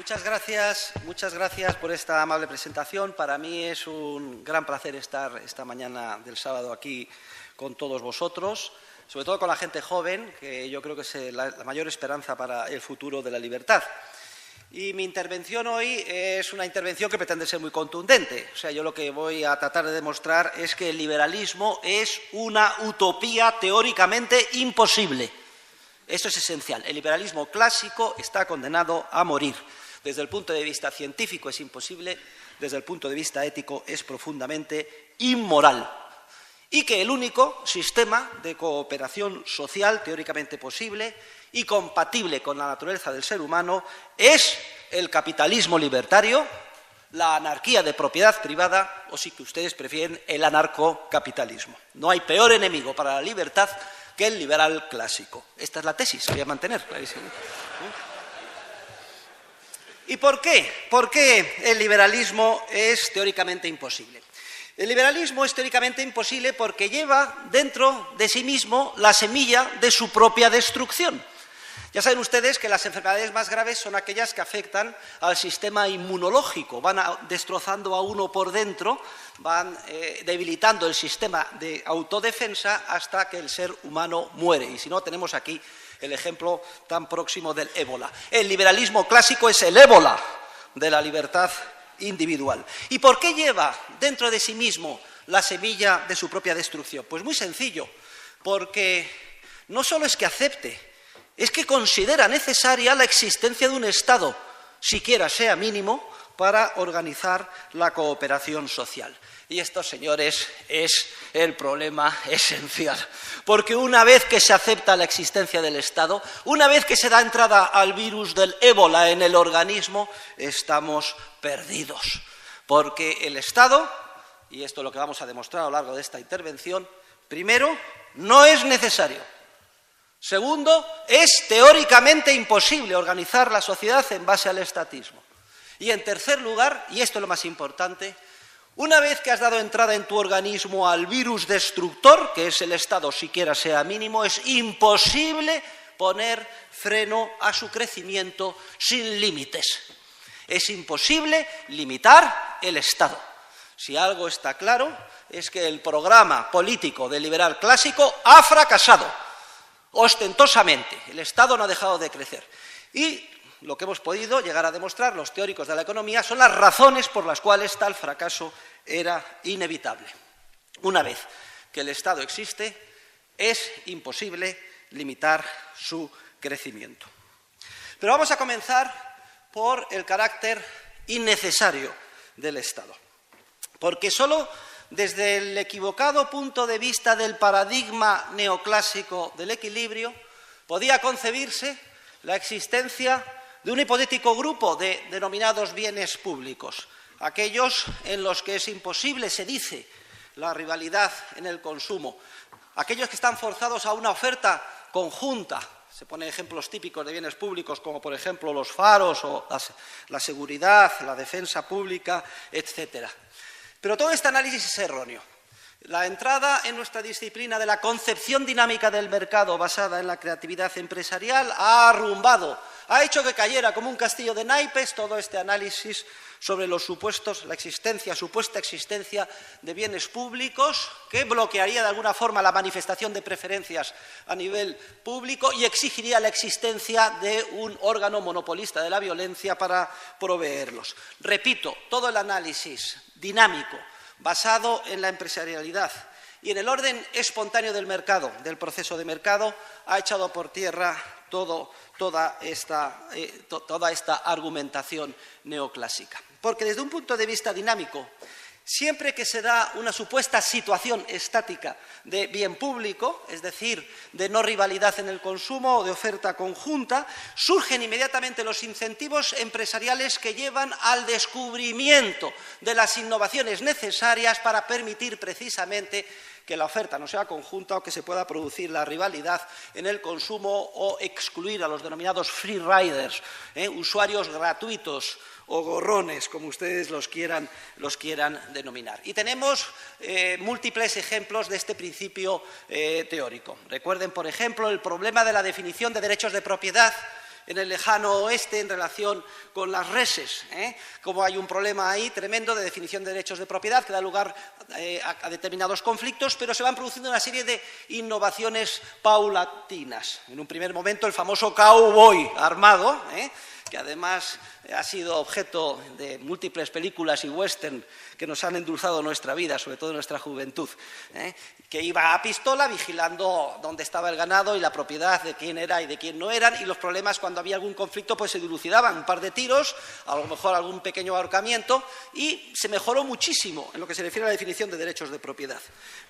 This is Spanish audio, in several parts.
Muchas gracias por esta amable presentación. Para mí es un gran placer estar esta mañana del sábado aquí con todos vosotros, sobre todo con la gente joven, que yo creo que es la mayor esperanza para el futuro de la libertad. Y mi intervención hoy es una intervención que pretende ser muy contundente. O sea, yo lo que voy a tratar de demostrar es que el liberalismo es una utopía teóricamente imposible. Esto es esencial. El liberalismo clásico está condenado a morir. Desde el punto de vista científico es imposible, desde el punto de vista ético es profundamente inmoral. Y que el único sistema de cooperación social teóricamente posible y compatible con la naturaleza del ser humano es el capitalismo libertario, la anarquía de propiedad privada o, si ustedes prefieren, el anarcocapitalismo. No hay peor enemigo para la libertad que el liberal clásico. Esta es la tesis, voy a mantener. ¿Y por qué? ¿Por qué el liberalismo es teóricamente imposible? El liberalismo es teóricamente imposible porque lleva dentro de sí mismo la semilla de su propia destrucción. Ya saben ustedes que las enfermedades más graves son aquellas que afectan al sistema inmunológico, van destrozando a uno por dentro, van debilitando el sistema de autodefensa hasta que el ser humano muere. Y si no, tenemos aquí el ejemplo tan próximo del ébola. El liberalismo clásico es el ébola de la libertad individual. ¿Y por qué lleva dentro de sí mismo la semilla de su propia destrucción? Pues muy sencillo, porque no solo es que acepte, es que considera necesaria la existencia de un Estado, siquiera sea mínimo, para organizar la cooperación social. Y esto, señores, es el problema esencial. Porque una vez que se acepta la existencia del Estado, una vez que se da entrada al virus del ébola en el organismo, estamos perdidos. Porque el Estado, y esto es lo que vamos a demostrar a lo largo de esta intervención, primero, no es necesario. Segundo, es teóricamente imposible organizar la sociedad en base al estatismo. Y en tercer lugar, y esto es lo más importante, una vez que has dado entrada en tu organismo al virus destructor, que es el Estado siquiera sea mínimo, es imposible poner freno a su crecimiento sin límites. Es imposible limitar el Estado. Si algo está claro, es que el programa político del liberal clásico ha fracasado. Ostentosamente, el Estado no ha dejado de crecer. Y lo que hemos podido llegar a demostrar los teóricos de la economía son las razones por las cuales tal fracaso era inevitable. Una vez que el Estado existe, es imposible limitar su crecimiento. Pero vamos a comenzar por el carácter innecesario del Estado. Porque solo desde el equivocado punto de vista del paradigma neoclásico del equilibrio, podía concebirse la existencia de un hipotético grupo de denominados bienes públicos, aquellos en los que es imposible, se dice, la rivalidad en el consumo, aquellos que están forzados a una oferta conjunta. Se ponen ejemplos típicos de bienes públicos como, por ejemplo, los faros o la seguridad, la defensa pública, etcétera. Pero todo este análisis es erróneo. La entrada en nuestra disciplina de la concepción dinámica del mercado basada en la creatividad empresarial ha arrumbado, ha hecho que cayera como un castillo de naipes todo este análisis sobre los supuestos, supuesta existencia de bienes públicos que bloquearía de alguna forma la manifestación de preferencias a nivel público y exigiría la existencia de un órgano monopolista de la violencia para proveerlos. Repito, todo el análisis dinámico basado en la empresarialidad y en el orden espontáneo del mercado, del proceso de mercado, ha echado por tierra toda esta argumentación neoclásica. Porque desde un punto de vista dinámico, siempre que se da una supuesta situación estática de bien público, es decir, de no rivalidad en el consumo o de oferta conjunta, surgen inmediatamente los incentivos empresariales que llevan al descubrimiento de las innovaciones necesarias para permitir precisamente que la oferta no sea conjunta o que se pueda producir la rivalidad en el consumo o excluir a los denominados free riders, usuarios gratuitos o gorrones, como ustedes los quieran denominar. Y tenemos múltiples ejemplos de este principio teórico. Recuerden, por ejemplo, el problema de la definición de derechos de propiedad en el lejano oeste en relación con las reses, como hay un problema ahí tremendo de definición de derechos de propiedad que da lugar a determinados conflictos, pero se van produciendo una serie de innovaciones paulatinas. En un primer momento el famoso cowboy armado, que además ha sido objeto de múltiples películas y western que nos han endulzado nuestra vida, sobre todo nuestra juventud, que iba a pistola vigilando dónde estaba el ganado y la propiedad de quién era y de quién no eran, y los problemas cuando había algún conflicto pues se dilucidaban, un par de tiros, a lo mejor algún pequeño ahorcamiento, y se mejoró muchísimo en lo que se refiere a la definición de derechos de propiedad.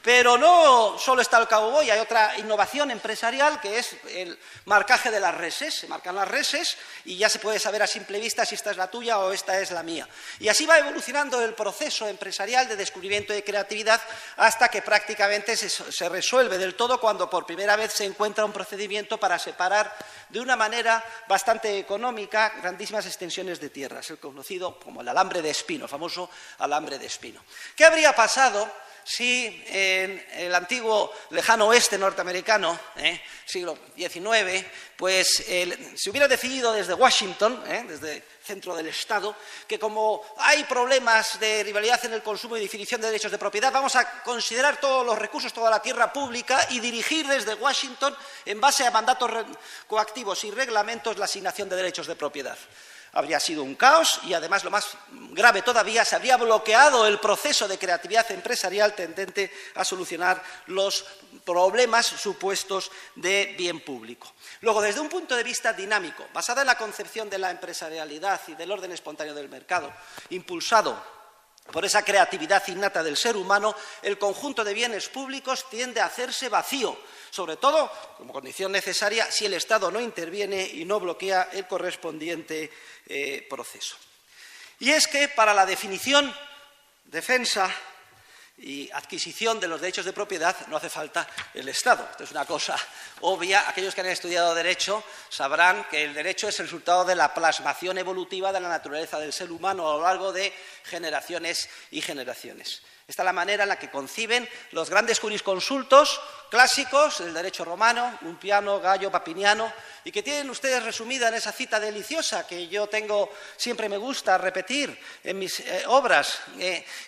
Pero no solo está el cowboy, hay otra innovación empresarial que es el marcaje de las reses. Se marcan las reses y ya se puede saber a simple vista si esta es la tuya o esta es la mía. Y así va evolucionando el proceso empresarial de descubrimiento y de creatividad hasta que prácticamente se resuelve del todo cuando por primera vez se encuentra un procedimiento para separar de una manera bastante económica grandísimas extensiones de tierras, el conocido como el alambre de espino, el famoso alambre de espino. ¿Qué habría pasado si en el antiguo lejano oeste norteamericano, siglo XIX, pues se hubiera decidido desde Washington, desde el centro del Estado, que como hay problemas de rivalidad en el consumo y definición de derechos de propiedad, vamos a considerar todos los recursos, toda la tierra pública y dirigir desde Washington, en base a mandatos coactivos y reglamentos, la asignación de derechos de propiedad? Habría sido un caos y, además, lo más grave todavía, se habría bloqueado el proceso de creatividad empresarial tendente a solucionar los problemas supuestos de bien público. Luego, desde un punto de vista dinámico, basada en la concepción de la empresarialidad y del orden espontáneo del mercado, impulsado por esa creatividad innata del ser humano, el conjunto de bienes públicos tiende a hacerse vacío, sobre todo como condición necesaria si el Estado no interviene y no bloquea el correspondiente proceso. Y es que para la definición, defensa y adquisición de los derechos de propiedad no hace falta el Estado. Esto es una cosa obvia. Aquellos que han estudiado Derecho sabrán que el derecho es el resultado de la plasmación evolutiva de la naturaleza del ser humano a lo largo de generaciones y generaciones. Esta es la manera en la que conciben los grandes jurisconsultos clásicos del derecho romano, Ulpiano, Gallo, Papiniano, y que tienen ustedes resumida en esa cita deliciosa que yo siempre me gusta repetir en mis obras,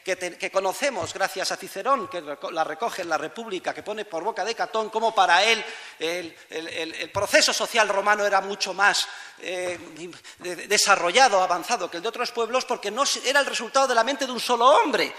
que conocemos gracias a Cicerón, que la recoge en la República, que pone por boca de Catón cómo para él el proceso social romano era mucho más desarrollado, avanzado que el de otros pueblos, porque no era el resultado de la mente de un solo hombre,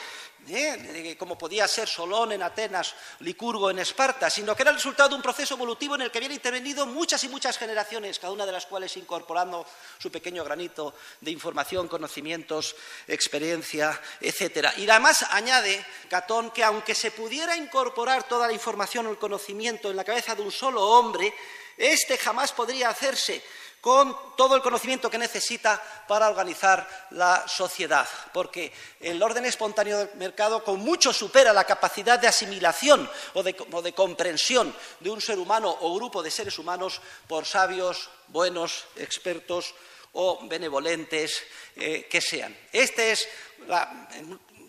como podía ser Solón en Atenas, Licurgo en Esparta, sino que era el resultado de un proceso evolutivo en el que habían intervenido muchas y muchas generaciones, cada una de las cuales incorporando su pequeño granito de información, conocimientos, experiencia, etc. Y además añade Catón que aunque se pudiera incorporar toda la información o el conocimiento en la cabeza de un solo hombre, este jamás podría hacerse con todo el conocimiento que necesita para organizar la sociedad, porque el orden espontáneo del mercado con mucho supera la capacidad de asimilación o de comprensión de un ser humano o grupo de seres humanos por sabios, buenos, expertos o benevolentes que sean. Este es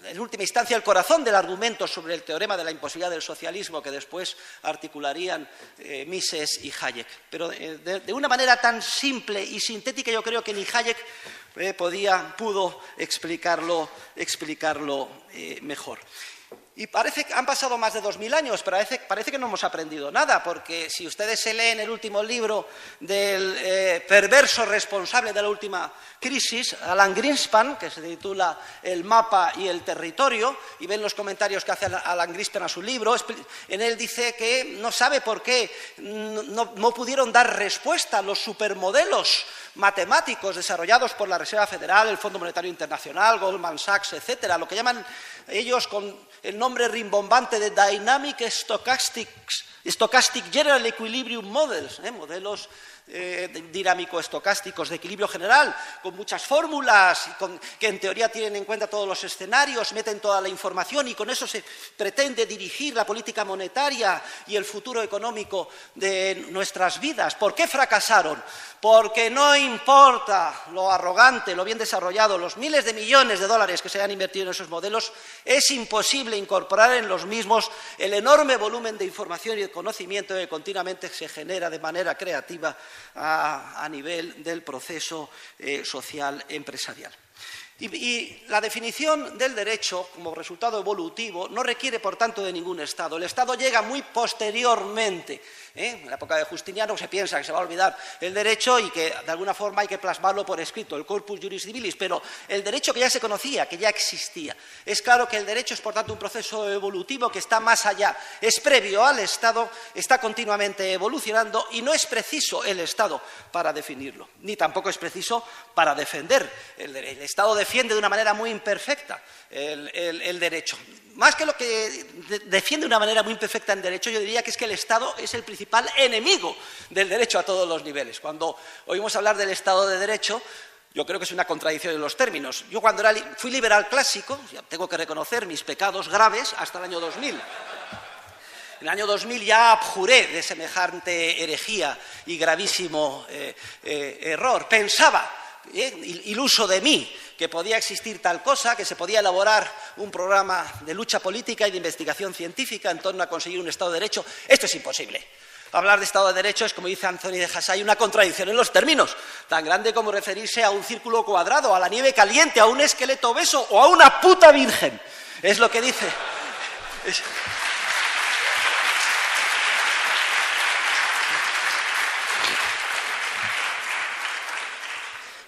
en última instancia, el corazón del argumento sobre el teorema de la imposibilidad del socialismo que después articularían Mises y Hayek. Pero de una manera tan simple y sintética, yo creo que ni Hayek pudo explicarlo mejor. Y parece que han pasado más de 2000 años, pero parece que no hemos aprendido nada, porque si ustedes se leen el último libro del perverso responsable de la última crisis, Alan Greenspan, que se titula El mapa y el territorio, y ven los comentarios que hace Alan Greenspan a su libro, en él dice que no sabe por qué no pudieron dar respuesta a los supermodelos matemáticos desarrollados por la Reserva Federal, el Fondo Monetario Internacional, Goldman Sachs, etcétera, lo que llaman ellos con el nombre rimbombante de Dynamic Stochastic General Equilibrium Models, modelos dinámico-estocásticos de equilibrio general, con muchas fórmulas, que en teoría tienen en cuenta todos los escenarios, meten toda la información y con eso se pretende dirigir la política monetaria y el futuro económico de nuestras vidas. ¿Por qué fracasaron? Porque no importa lo arrogante, lo bien desarrollado, los miles de millones de dólares que se han invertido en esos modelos, es imposible incorporar en los mismos el enorme volumen de información y de conocimiento que continuamente se genera de manera creativa a nivel del proceso social empresarial. Y la definición del derecho como resultado evolutivo no requiere, por tanto, de ningún Estado. El Estado llega muy posteriormente. En la época de Justiniano se piensa que se va a olvidar el derecho y que, de alguna forma, hay que plasmarlo por escrito, el corpus juris civilis, pero el derecho que ya se conocía, que ya existía. Es claro que el derecho es, por tanto, un proceso evolutivo que está más allá, es previo al Estado, está continuamente evolucionando y no es preciso el Estado para definirlo, ni tampoco es preciso para defender el derecho. El Estado defiende de una manera muy imperfecta el derecho. Más que lo que defiende de una manera muy imperfecta el derecho, yo diría que es que el Estado es el principal enemigo del derecho a todos los niveles. Cuando oímos hablar del Estado de Derecho, yo creo que es una contradicción en los términos. Yo cuando fui liberal clásico, ya tengo que reconocer mis pecados graves hasta el año 2000. En el año 2000 ya abjuré de semejante herejía y gravísimo error. Pensaba, iluso de mí, que podía existir tal cosa, que se podía elaborar un programa de lucha política y de investigación científica en torno a conseguir un Estado de Derecho. Esto es imposible. Hablar de Estado de Derecho es, como dice Anthony de Hassay, una contradicción en los términos, tan grande como referirse a un círculo cuadrado, a la nieve caliente, a un esqueleto obeso o a una puta virgen. Es lo que dice.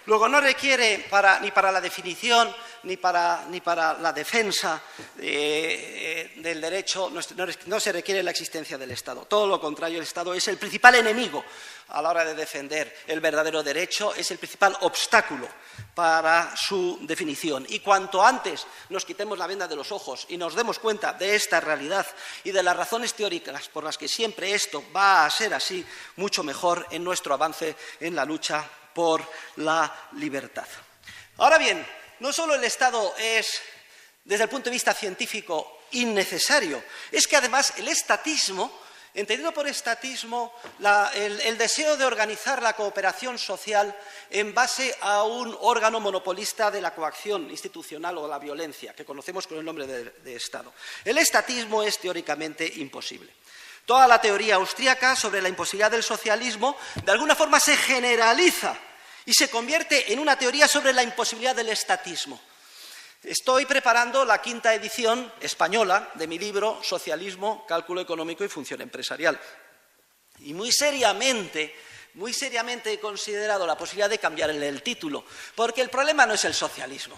Luego, no requiere ni para la definición ni para la defensa del derecho, no se requiere la existencia del Estado. Todo lo contrario, el Estado es el principal enemigo a la hora de defender el verdadero derecho, es el principal obstáculo para su definición. Y cuanto antes nos quitemos la venda de los ojos y nos demos cuenta de esta realidad y de las razones teóricas por las que siempre esto va a ser así, mucho mejor en nuestro avance en la lucha por la libertad. Ahora bien, no solo el Estado es, desde el punto de vista científico, innecesario, es que además el estatismo, entendido por estatismo el deseo de organizar la cooperación social en base a un órgano monopolista de la coacción institucional o la violencia, que conocemos con el nombre de Estado. El estatismo es teóricamente imposible. Toda la teoría austríaca sobre la imposibilidad del socialismo de alguna forma se generaliza y se convierte en una teoría sobre la imposibilidad del estatismo. Estoy preparando la 5ª edición española de mi libro Socialismo, Cálculo Económico y Función Empresarial. Y muy seriamente he considerado la posibilidad de cambiarle el título, porque el problema no es el socialismo.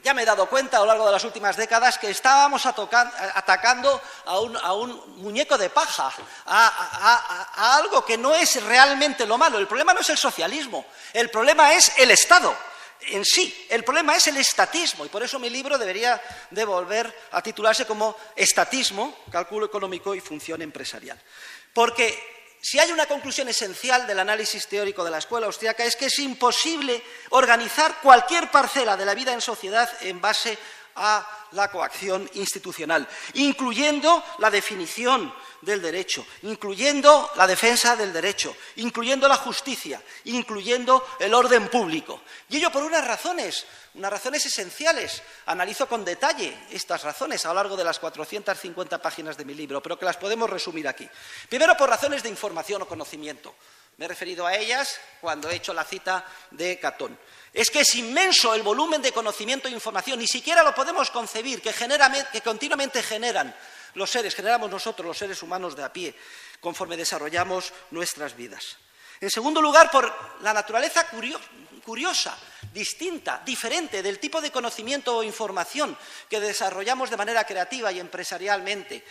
Ya me he dado cuenta a lo largo de las últimas décadas que estábamos atacando a un muñeco de paja, a algo que no es realmente lo malo. El problema no es el socialismo, el problema es el Estado en sí, el problema es el estatismo, y por eso mi libro debería de volver a titularse como Estatismo, Cálculo Económico y Función Empresarial. Porque si hay una conclusión esencial del análisis teórico de la escuela austríaca es que es imposible organizar cualquier parcela de la vida en sociedad en base a la coacción institucional, incluyendo la definición del derecho, incluyendo la defensa del derecho, incluyendo la justicia, incluyendo el orden público. Y ello por unas razones esenciales. Analizo con detalle estas razones a lo largo de las 450 páginas de mi libro, pero que las podemos resumir aquí. Primero, por razones de información o conocimiento. Me he referido a ellas cuando he hecho la cita de Catón. Es que es inmenso el volumen de conocimiento e información, ni siquiera lo podemos concebir, que continuamente generamos nosotros, los seres humanos de a pie, conforme desarrollamos nuestras vidas. En segundo lugar, por la naturaleza curiosa, distinta, diferente del tipo de conocimiento o información que desarrollamos de manera creativa y empresarialmente,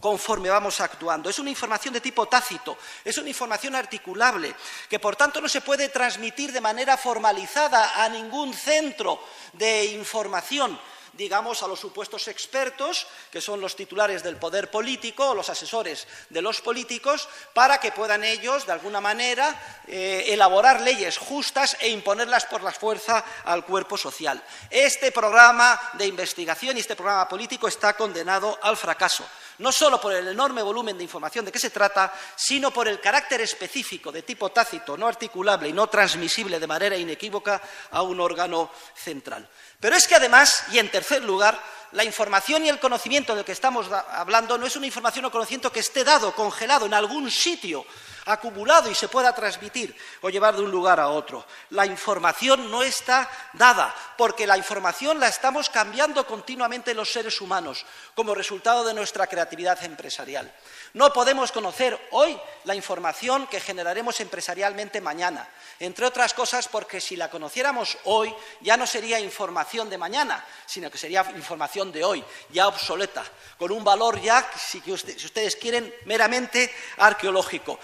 conforme vamos actuando. Es una información de tipo tácito, es una información articulable, que por tanto no se puede transmitir de manera formalizada a ningún centro de información digamos, a los supuestos expertos, que son los titulares del poder político o los asesores de los políticos, para que puedan ellos, de alguna manera, elaborar leyes justas e imponerlas por la fuerza al cuerpo social. Este programa de investigación y este programa político está condenado al fracaso, no solo por el enorme volumen de información de que se trata, sino por el carácter específico de tipo tácito, no articulable y no transmisible de manera inequívoca a un órgano central. Pero es que además, y en tercer lugar, la información y el conocimiento del que estamos hablando no es una información o conocimiento que esté dado, congelado en algún sitio, acumulado y se pueda transmitir o llevar de un lugar a otro. La información no está dada, porque la información la estamos cambiando continuamente los seres humanos como resultado de nuestra creatividad empresarial. No podemos conocer hoy la información que generaremos empresarialmente mañana, entre otras cosas porque si la conociéramos hoy ya no sería información de mañana, sino que sería información de hoy, ya obsoleta, con un valor ya, si ustedes quieren, meramente arqueológico.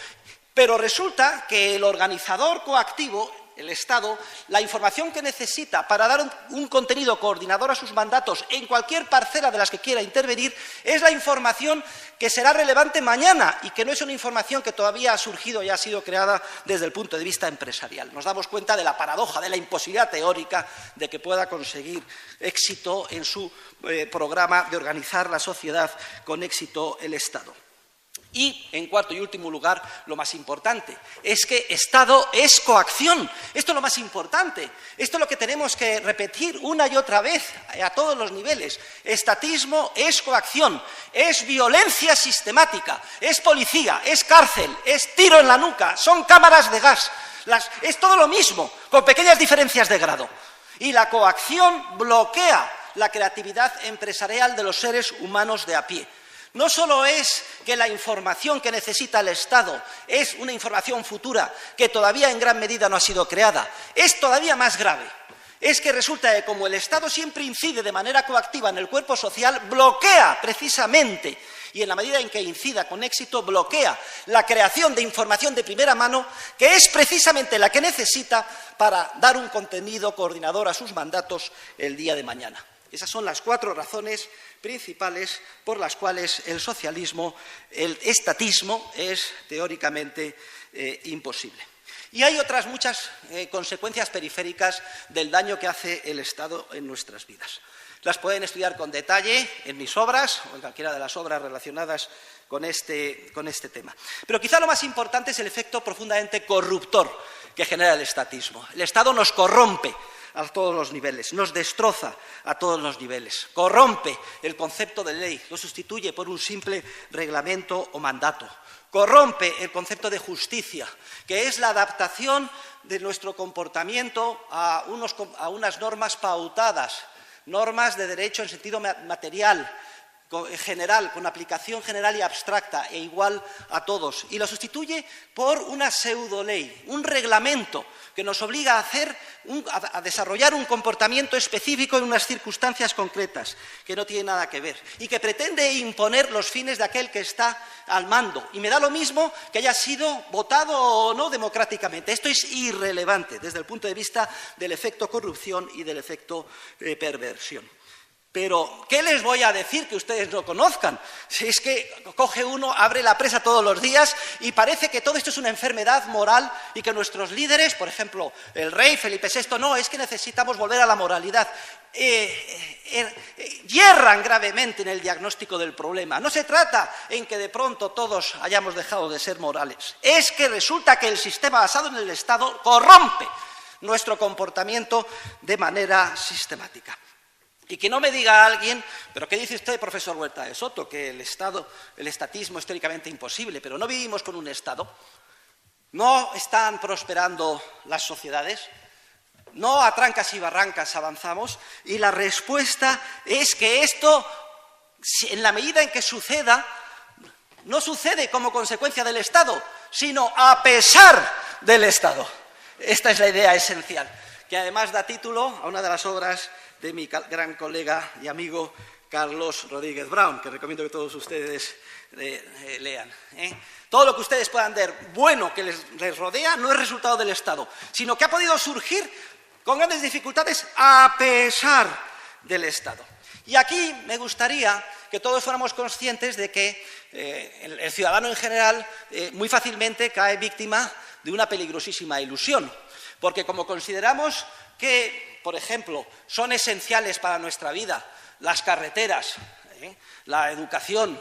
Pero resulta que el organizador coactivo, el Estado, la información que necesita para dar un contenido coordinador a sus mandatos en cualquier parcela de las que quiera intervenir, es la información que será relevante mañana y que no es una información que todavía ha surgido y ha sido creada desde el punto de vista empresarial. Nos damos cuenta de la paradoja, de la imposibilidad teórica de que pueda conseguir éxito en su programa de organizar la sociedad con éxito el Estado. Y, en cuarto y último lugar, lo más importante, es que Estado es coacción. Esto es lo más importante. Esto es lo que tenemos que repetir una y otra vez a todos los niveles. Estatismo es coacción, es violencia sistemática, es policía, es cárcel, es tiro en la nuca, son cámaras de gas. Es todo lo mismo, con pequeñas diferencias de grado. Y la coacción bloquea la creatividad empresarial de los seres humanos de a pie. No solo es que la información que necesita el Estado es una información futura que todavía en gran medida no ha sido creada, es todavía más grave. Es que resulta que como el Estado siempre incide de manera coactiva en el cuerpo social, bloquea precisamente, y en la medida en que incida con éxito, bloquea la creación de información de primera mano, que es precisamente la que necesita para dar un contenido coordinador a sus mandatos el día de mañana. Esas son las 4 razones principales por las cuales el socialismo, el estatismo, es teóricamente imposible. Y hay otras muchas consecuencias periféricas del daño que hace el Estado en nuestras vidas. Las pueden estudiar con detalle en mis obras o en cualquiera de las obras relacionadas con este tema. Pero quizá lo más importante es el efecto profundamente corruptor que genera el estatismo. El Estado nos corrompe a todos los niveles, nos destroza a todos los niveles, corrompe el concepto de ley, lo sustituye por un simple reglamento o mandato, corrompe el concepto de justicia, que es la adaptación de nuestro comportamiento a unas normas pautadas, normas de derecho en sentido material, general, con aplicación general y abstracta e igual a todos, y lo sustituye por una pseudoley, un reglamento que nos obliga a desarrollar un comportamiento específico en unas circunstancias concretas que no tiene nada que ver y que pretende imponer los fines de aquel que está al mando. Y me da lo mismo que haya sido votado o no democráticamente. Esto es irrelevante desde el punto de vista del efecto corrupción y del efecto perversión. Pero, ¿qué les voy a decir que ustedes no conozcan? Si es que coge uno, abre la prensa todos los días y parece que todo esto es una enfermedad moral y que nuestros líderes, por ejemplo, el rey Felipe VI, no, es que necesitamos volver a la moralidad. Yerran gravemente en el diagnóstico del problema. No se trata en que de pronto todos hayamos dejado de ser morales. Es que resulta que el sistema basado en el Estado corrompe nuestro comportamiento de manera sistemática. Y que no me diga alguien, pero ¿qué dice usted, profesor Huerta de Soto? Que el estatismo es teóricamente imposible, pero ¿no vivimos con un Estado? ¿No están prosperando las sociedades? ¿No a trancas y barrancas avanzamos? Y la respuesta es que esto, en la medida en que suceda, no sucede como consecuencia del Estado, sino a pesar del Estado. Esta es la idea esencial, que además da título a una de las obras de mi gran colega y amigo Carlos Rodríguez Brown, que recomiendo que todos ustedes lean. Todo lo que ustedes puedan ver bueno que les rodea no es resultado del Estado, sino que ha podido surgir con grandes dificultades a pesar del Estado. Y aquí me gustaría que todos fuéramos conscientes de que el ciudadano en general muy fácilmente cae víctima de una peligrosísima ilusión, porque como consideramos que, por ejemplo, son esenciales para nuestra vida las carreteras, la educación,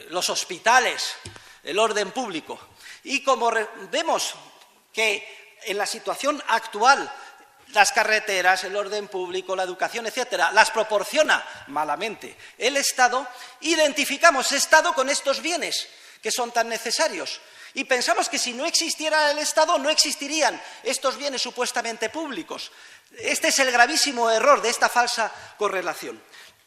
los hospitales, el orden público, y como vemos que en la situación actual las carreteras, el orden público, la educación, etcétera, las proporciona malamente el Estado, identificamos Estado con estos bienes que son tan necesarios. Y pensamos que si no existiera el Estado no existirían estos bienes supuestamente públicos. Este es el gravísimo error de esta falsa correlación.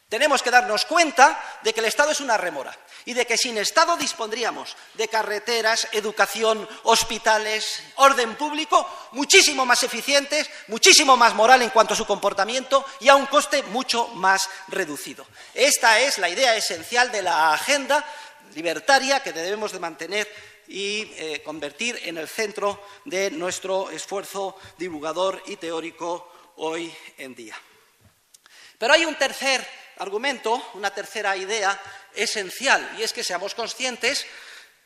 Tenemos que darnos cuenta de que el Estado es una rémora y de que sin Estado dispondríamos de carreteras, educación, hospitales, orden público muchísimo más eficientes, muchísimo más moral en cuanto a su comportamiento y a un coste mucho más reducido. Esta es la idea esencial de la agenda libertaria que debemos de mantener y convertir en el centro de nuestro esfuerzo divulgador y teórico hoy en día. Pero hay un tercer argumento, una tercera idea esencial, y es que seamos conscientes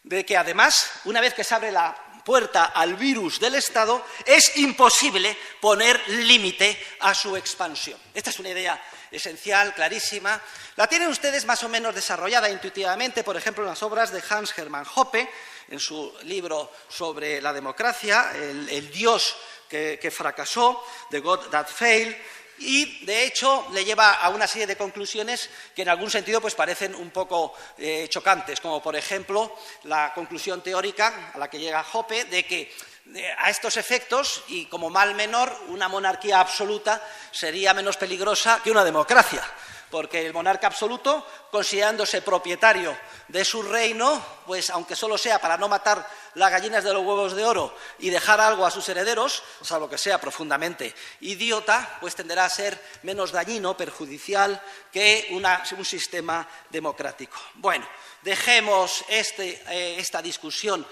de que además, una vez que se abre la puerta al virus del Estado, es imposible poner límite a su expansión. Esta es una idea esencial, clarísima. La tienen ustedes más o menos desarrollada intuitivamente, por ejemplo, en las obras de Hans Hermann Hoppe, en su libro sobre la democracia, el Dios que fracasó, The God That Failed, y, de hecho, le lleva a una serie de conclusiones que en algún sentido pues, parecen un poco chocantes, como, por ejemplo, la conclusión teórica a la que llega Hoppe de que a estos efectos, y como mal menor, una monarquía absoluta sería menos peligrosa que una democracia, porque el monarca absoluto, considerándose propietario de su reino, pues aunque solo sea para no matar las gallinas de los huevos de oro y dejar algo a sus herederos, salvo que sea profundamente idiota, pues tenderá a ser menos dañino, perjudicial que un sistema democrático. Bueno, dejemos esta discusión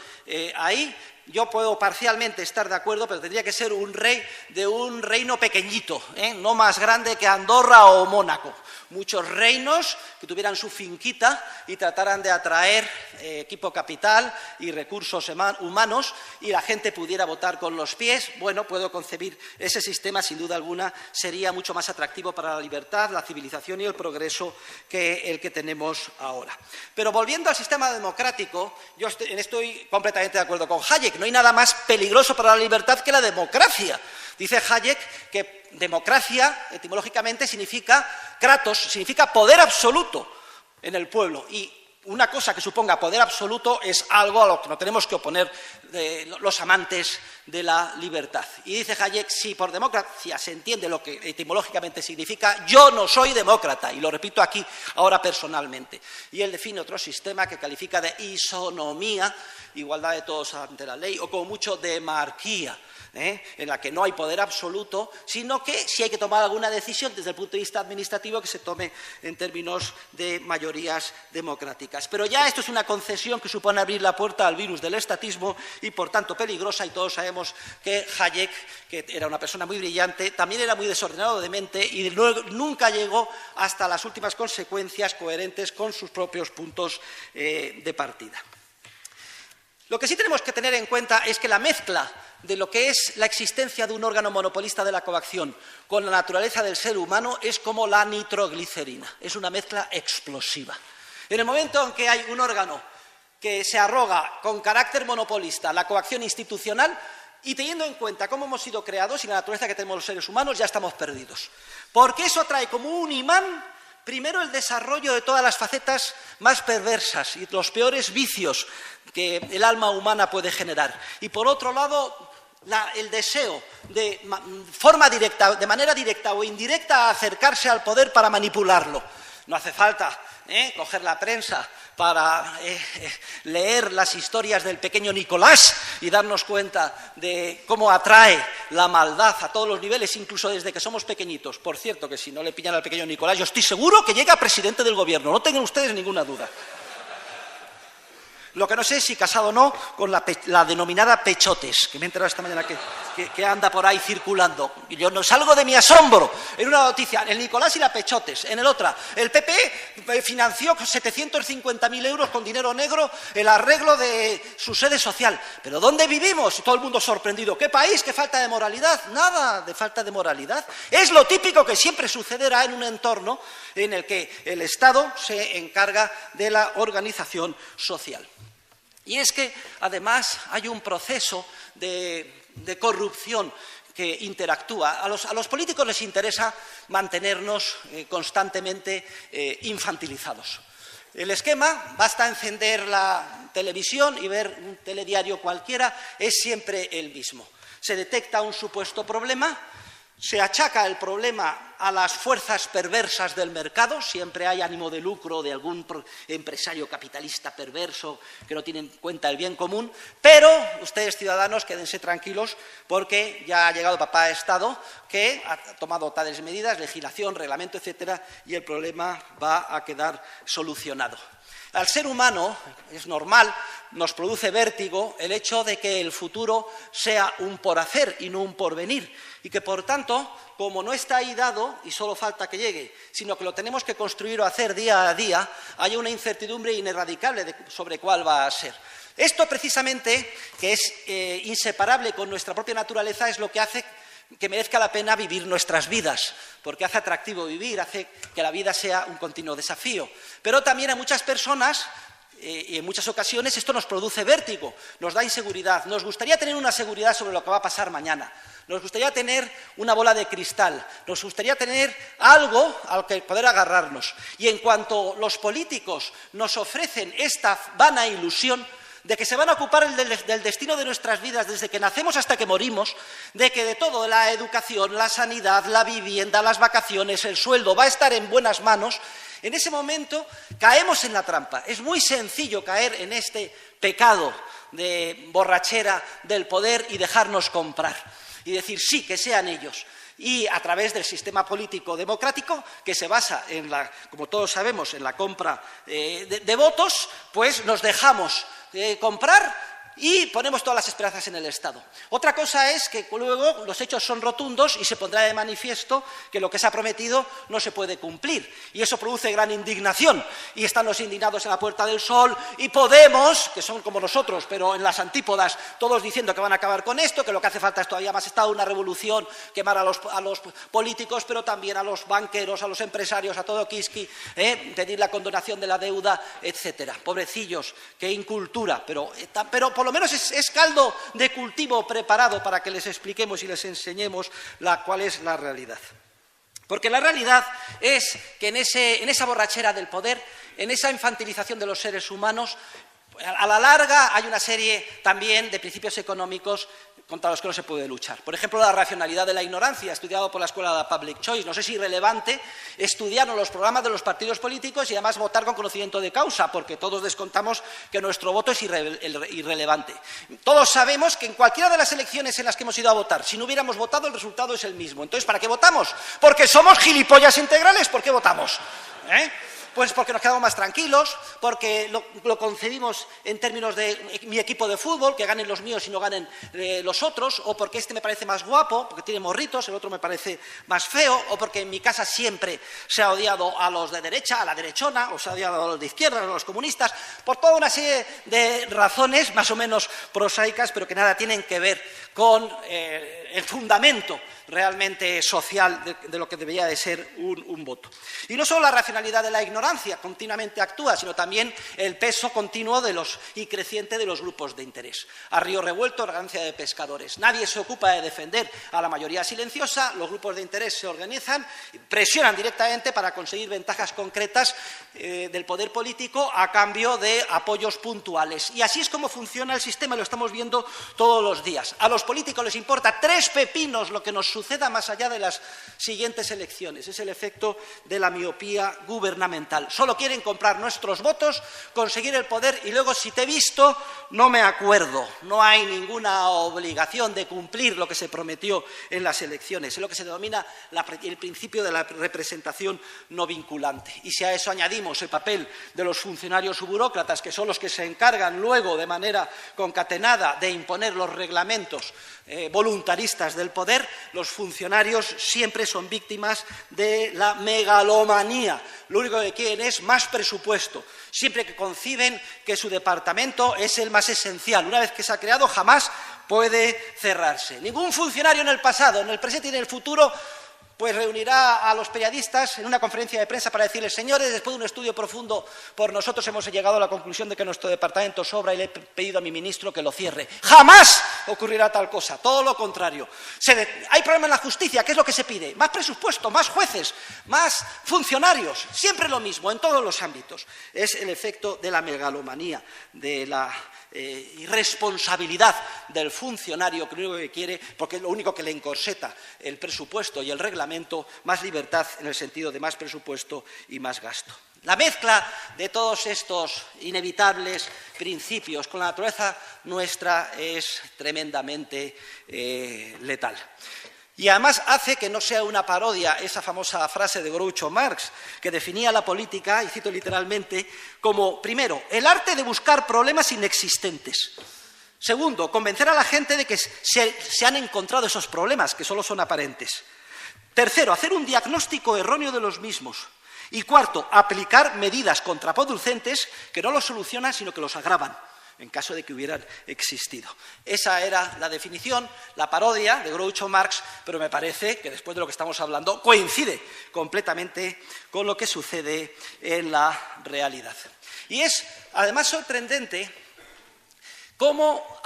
ahí. Yo puedo parcialmente estar de acuerdo, pero tendría que ser un rey de un reino pequeñito, no más grande que Andorra o Mónaco. Muchos reinos que tuvieran su finquita y trataran de atraer equipo capital y recursos humanos y la gente pudiera votar con los pies. Bueno, puedo concebir ese sistema, sin duda alguna, sería mucho más atractivo para la libertad, la civilización y el progreso que el que tenemos ahora. Pero volviendo al sistema democrático, yo estoy completamente de acuerdo con Hayek. No hay nada más peligroso para la libertad que la democracia. Dice Hayek que democracia, etimológicamente, significa kratos, significa poder absoluto en el pueblo. Y una cosa que suponga poder absoluto es algo a lo que no tenemos que oponer los amantes de la libertad. Y dice Hayek, si por democracia se entiende lo que etimológicamente significa, yo no soy demócrata, y lo repito aquí ahora personalmente. Y él define otro sistema que califica de isonomía, igualdad de todos ante la ley, o como mucho demarquía, en la que no hay poder absoluto, sino que si hay que tomar alguna decisión desde el punto de vista administrativo que se tome en términos de mayorías democráticas. Pero ya esto es una concesión que supone abrir la puerta al virus del estatismo y por tanto peligrosa, y todos sabemos que Hayek, que era una persona muy brillante, también era muy desordenado de mente y nunca llegó hasta las últimas consecuencias coherentes con sus propios puntos de partida. Lo que sí tenemos que tener en cuenta es que la mezcla de lo que es la existencia de un órgano monopolista de la coacción con la naturaleza del ser humano es como la nitroglicerina, es una mezcla explosiva. En el momento en que hay un órgano que se arroga con carácter monopolista la coacción institucional, y teniendo en cuenta cómo hemos sido creados y la naturaleza que tenemos los seres humanos, ya estamos perdidos. Porque eso atrae como un imán, primero, el desarrollo de todas las facetas más perversas y los peores vicios que el alma humana puede generar. Y por otro lado, el deseo de manera directa o indirecta a acercarse al poder para manipularlo. No hace falta coger la prensa para leer las historias del pequeño Nicolás y darnos cuenta de cómo atrae la maldad a todos los niveles, incluso desde que somos pequeñitos. Por cierto, que si no le pillan al pequeño Nicolás, yo estoy seguro que llega a presidente del gobierno, no tengan ustedes ninguna duda. Lo que no sé es si casado o no con la denominada Pechotes, que me he enterado esta mañana que anda por ahí circulando. Y yo no salgo de mi asombro. En una noticia, el Nicolás y la Pechotes. En el otra, el PP financió con 750.000 euros con dinero negro el arreglo de su sede social. ¿Pero dónde vivimos? Y todo el mundo sorprendido. ¿Qué país? ¿Qué falta de moralidad? Nada de falta de moralidad. Es lo típico que siempre sucederá en un entorno en el que el Estado se encarga de la organización social. Y es que, además, hay un proceso de corrupción que interactúa. A los políticos les interesa mantenernos constantemente infantilizados. El esquema, basta encender la televisión y ver un telediario cualquiera, es siempre el mismo. Se detecta un supuesto problema, se achaca el problema a las fuerzas perversas del mercado, siempre hay ánimo de lucro de algún empresario capitalista perverso que no tiene en cuenta el bien común, pero ustedes, ciudadanos, quédense tranquilos porque ya ha llegado papá Estado que ha tomado tales medidas, legislación, reglamento, etcétera, y el problema va a quedar solucionado. Al ser humano, es normal, nos produce vértigo el hecho de que el futuro sea un por hacer y no un porvenir, y que, por tanto, como no está ahí dado y solo falta que llegue, sino que lo tenemos que construir o hacer día a día, hay una incertidumbre ineradicable sobre cuál va a ser. Esto, precisamente, que es inseparable con nuestra propia naturaleza, es lo que hace que merezca la pena vivir nuestras vidas, porque hace atractivo vivir, hace que la vida sea un continuo desafío. Pero también a muchas personas, y en muchas ocasiones, esto nos produce vértigo, nos da inseguridad. Nos gustaría tener una seguridad sobre lo que va a pasar mañana. Nos gustaría tener una bola de cristal, nos gustaría tener algo al que poder agarrarnos. Y en cuanto los políticos nos ofrecen esta vana ilusión de que se van a ocupar del destino de nuestras vidas desde que nacemos hasta que morimos, de que de todo, la educación, la sanidad, la vivienda, las vacaciones, el sueldo, va a estar en buenas manos, en ese momento caemos en la trampa. Es muy sencillo caer en este pecado de borrachera del poder y dejarnos comprar. Y decir, sí, que sean ellos. Y a través del sistema político democrático, que se basa en como todos sabemos, en la compra de votos, pues nos dejamos comprar y ponemos todas las esperanzas en el Estado. Otra cosa es que luego los hechos son rotundos y se pondrá de manifiesto que lo que se ha prometido no se puede cumplir. Y eso produce gran indignación. Y están los indignados en la Puerta del Sol y Podemos, que son como nosotros, pero en las antípodas, todos diciendo que van a acabar con esto, que lo que hace falta es todavía más Estado, una revolución, quemar a los políticos, pero también a los banqueros, a los empresarios, a todo Kiski, pedir la condonación de la deuda, etcétera. Pobrecillos, qué incultura, pero por lo menos es caldo de cultivo preparado para que les expliquemos y les enseñemos cuál es la realidad. Porque la realidad es que en esa borrachera del poder, en esa infantilización de los seres humanos, a la larga hay una serie también de principios económicos contra los que no se puede luchar. Por ejemplo, la racionalidad de la ignorancia, estudiado por la Escuela de la Public Choice. No sé si es relevante estudiar los programas de los partidos políticos y además votar con conocimiento de causa, porque todos descontamos que nuestro voto es irrelevante. Todos sabemos que en cualquiera de las elecciones en las que hemos ido a votar, si no hubiéramos votado, el resultado es el mismo. Entonces, ¿para qué votamos? Porque somos gilipollas integrales. ¿Por qué votamos? Pues porque nos quedamos más tranquilos, porque lo concebimos en términos de mi equipo de fútbol, que ganen los míos y no ganen los otros, o porque este me parece más guapo, porque tiene morritos, el otro me parece más feo, o porque en mi casa siempre se ha odiado a los de derecha, a la derechona, o se ha odiado a los de izquierda, a los comunistas, por toda una serie de razones más o menos prosaicas, pero que nada tienen que ver con el fundamento realmente social de lo que debería de ser un voto. Y no solo la racionalidad de la ignorancia continuamente actúa, sino también el peso continuo y creciente de los grupos de interés. A río revuelto, arrogancia de pescadores. Nadie se ocupa de defender a la mayoría silenciosa, los grupos de interés se organizan, presionan directamente para conseguir ventajas concretas del poder político a cambio de apoyos puntuales. Y así es como funciona el sistema, lo estamos viendo todos los días. A los políticos les importa 3 pepinos lo que nos suceda más allá de las siguientes elecciones. Es el efecto de la miopía gubernamental. Solo quieren comprar nuestros votos, conseguir el poder y luego, si te he visto, no me acuerdo. No hay ninguna obligación de cumplir lo que se prometió en las elecciones. Es lo que se denomina el principio de la representación no vinculante. Y si a eso añadimos el papel de los funcionarios o burócratas, que son los que se encargan luego de manera concatenada de imponer los reglamentos voluntaristas del poder, los funcionarios siempre son víctimas de la megalomanía. Lo único que quieren es más presupuesto, siempre que conciben que su departamento es el más esencial. Una vez que se ha creado, jamás puede cerrarse. Ningún funcionario en el pasado, en el presente y en el futuro pues reunirá a los periodistas en una conferencia de prensa para decirles: señores, después de un estudio profundo por nosotros hemos llegado a la conclusión de que nuestro departamento sobra y le he pedido a mi ministro que lo cierre. ¡Jamás ocurrirá tal cosa! Todo lo contrario. Hay problema en la justicia. ¿Qué es lo que se pide? Más presupuesto, más jueces, más funcionarios. Siempre lo mismo, en todos los ámbitos. Es el efecto de la megalomanía, de la irresponsabilidad del funcionario, que lo único que quiere, porque es lo único que le encorseta el presupuesto y el reglamento, más libertad en el sentido de más presupuesto y más gasto. La mezcla de todos estos inevitables principios con la naturaleza nuestra es tremendamente letal. Y además hace que no sea una parodia esa famosa frase de Groucho Marx, que definía la política, y cito literalmente, como, primero, el arte de buscar problemas inexistentes. Segundo, convencer a la gente de que se han encontrado esos problemas, que solo son aparentes. Tercero, hacer un diagnóstico erróneo de los mismos. Y cuarto, aplicar medidas contraproducentes que no los solucionan, sino que los agravan, en caso de que hubieran existido. Esa era la definición, la parodia de Groucho Marx, pero me parece que después de lo que estamos hablando coincide completamente con lo que sucede en la realidad. Y es además sorprendente cómo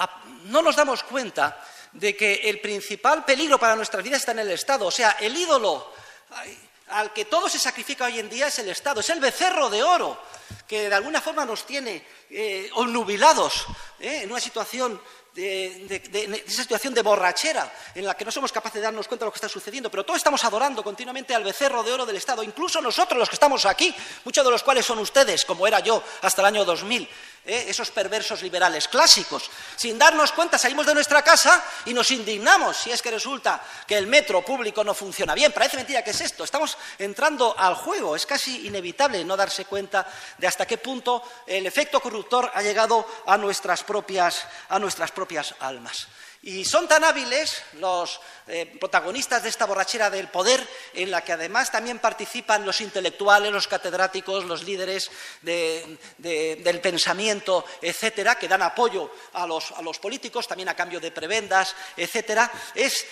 no nos damos cuenta de que el principal peligro para nuestras vidas está en el Estado. O sea, el ídolo al que todo se sacrifica hoy en día es el Estado, es el becerro de oro que de alguna forma nos tiene obnubilados en una situación esa situación de borrachera en la que no somos capaces de darnos cuenta de lo que está sucediendo, pero todos estamos adorando continuamente al becerro de oro del Estado, incluso nosotros los que estamos aquí, muchos de los cuales son ustedes, como era yo hasta el año 2000, esos perversos liberales clásicos. Sin darnos cuenta salimos de nuestra casa y nos indignamos si es que resulta que el metro público no funciona bien. Parece mentira que es esto, estamos entrando al juego, es casi inevitable no darse cuenta de hasta qué punto el efecto corruptor ha llegado a nuestras propias almas. Y son tan hábiles los protagonistas de esta borrachera del poder, en la que además también participan los intelectuales, los catedráticos, los líderes del pensamiento, etcétera, que dan apoyo a los políticos, también a cambio de prebendas, etcétera. Es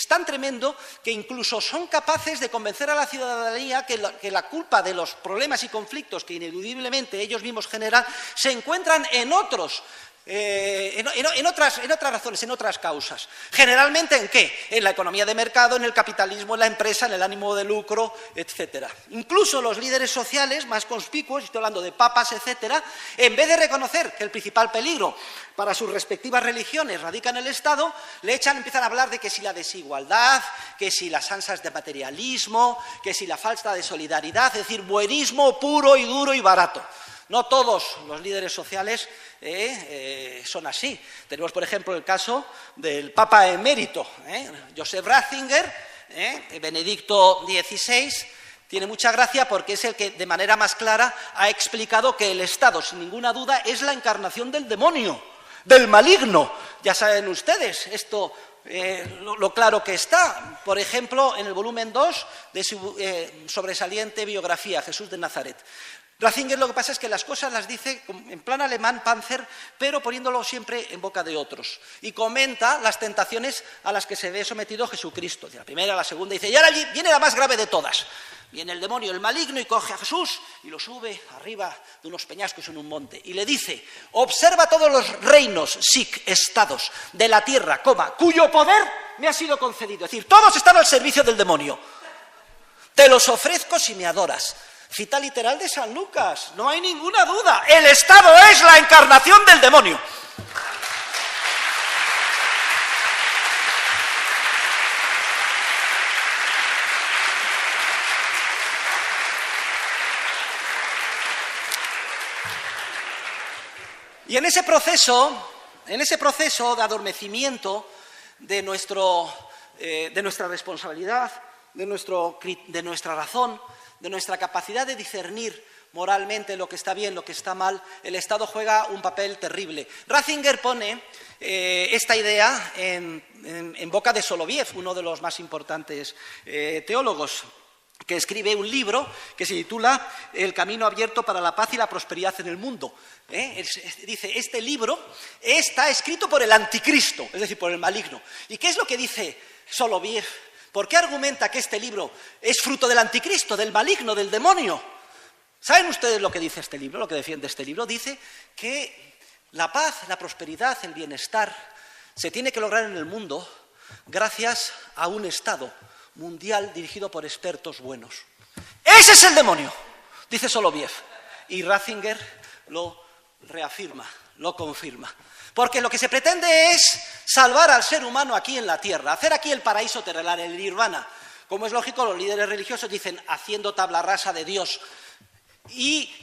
tan tremendo que incluso son capaces de convencer a la ciudadanía que la culpa de los problemas y conflictos que ineludiblemente ellos mismos generan se encuentran en otros. En otras razones, en otras causas. Generalmente, ¿en qué? En la economía de mercado, en el capitalismo, en la empresa, en el ánimo de lucro, etcétera. Incluso los líderes sociales más conspicuos, estoy hablando de papas, etcétera, en vez de reconocer que el principal peligro para sus respectivas religiones radica en el Estado, empiezan a hablar de que si la desigualdad, que si las ansias de materialismo, que si la falta de solidaridad, es decir, buenismo puro y duro y barato. No todos los líderes sociales son así. Tenemos, por ejemplo, el caso del Papa emérito, Joseph Ratzinger, Benedicto XVI. Tiene mucha gracia porque es el que de manera más clara ha explicado que el Estado, sin ninguna duda, es la encarnación del demonio, del maligno. Ya saben ustedes esto, lo claro que está. Por ejemplo, en el volumen 2 de su sobresaliente biografía, Jesús de Nazaret. Ratzinger lo que pasa es que las cosas las dice en plan alemán, Panzer, pero poniéndolo siempre en boca de otros. Y comenta las tentaciones a las que se ve sometido Jesucristo. De la primera a la segunda dice, y ahora viene la más grave de todas. Viene el demonio, el maligno, y coge a Jesús y lo sube arriba de unos peñascos en un monte. Y le dice, observa todos los reinos, estados de la tierra, cuyo poder me ha sido concedido. Es decir, todos están al servicio del demonio. Te los ofrezco si me adoras. Cita literal de San Lucas, no hay ninguna duda. El Estado es la encarnación del demonio. Y en ese proceso de adormecimiento de nuestra responsabilidad, de nuestra razón, de nuestra capacidad de discernir moralmente lo que está bien, lo que está mal, el Estado juega un papel terrible. Ratzinger pone esta idea en boca de Soloviev, uno de los más importantes teólogos, que escribe un libro que se titula El camino abierto para la paz y la prosperidad en el mundo. Dice, este libro está escrito por el anticristo, es decir, por el maligno. ¿Y qué es lo que dice Soloviev? ¿Por qué argumenta que este libro es fruto del anticristo, del maligno, del demonio? ¿Saben ustedes lo que dice este libro, lo que defiende este libro? Dice que la paz, la prosperidad, el bienestar se tiene que lograr en el mundo gracias a un Estado mundial dirigido por expertos buenos. ¡Ese es el demonio!, dice Soloviev. Y Ratzinger lo reafirma, lo confirma. Porque lo que se pretende es salvar al ser humano aquí en la tierra, hacer aquí el paraíso terrenal, el nirvana. Como es lógico, los líderes religiosos dicen haciendo tabla rasa de Dios y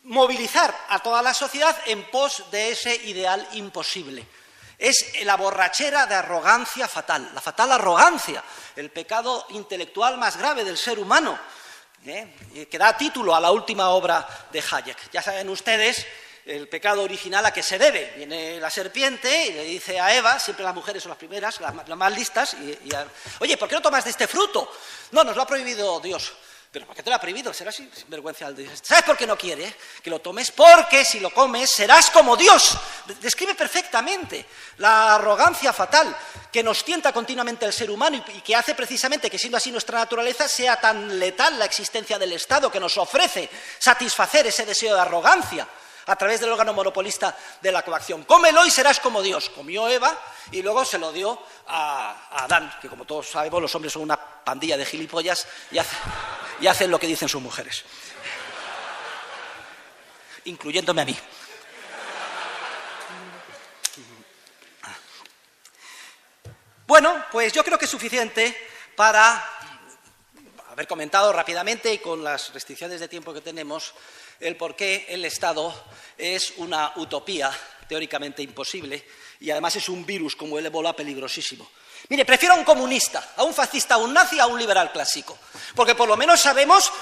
movilizar a toda la sociedad en pos de ese ideal imposible. Es la borrachera de arrogancia fatal, la fatal arrogancia, el pecado intelectual más grave del ser humano, que da título a la última obra de Hayek. Ya saben ustedes el pecado original a qué se debe. Viene la serpiente y le dice a Eva, siempre las mujeres son las primeras, las más listas, oye, ¿por qué no tomas de este fruto? No, nos lo ha prohibido Dios. ¿Pero por qué te lo ha prohibido? Serás sinvergüenza. ¿Sabes por qué no quiere que lo tomes? Porque si lo comes serás como Dios. Describe perfectamente la arrogancia fatal que nos tienta continuamente el ser humano y que hace precisamente que, siendo así nuestra naturaleza, sea tan letal la existencia del Estado, que nos ofrece satisfacer ese deseo de arrogancia a través del órgano monopolista de la coacción. Cómelo y serás como Dios. Comió Eva y luego se lo dio a Adán, que como todos sabemos los hombres son una pandilla de gilipollas y hacen lo que dicen sus mujeres, incluyéndome a mí. Bueno, pues yo creo que es suficiente para haber comentado rápidamente y con las restricciones de tiempo que tenemos el por qué el Estado es una utopía teóricamente imposible y además es un virus como el ébola peligrosísimo. Mire, prefiero a un comunista, a un fascista, a un nazi, a un liberal clásico, porque por lo menos sabemos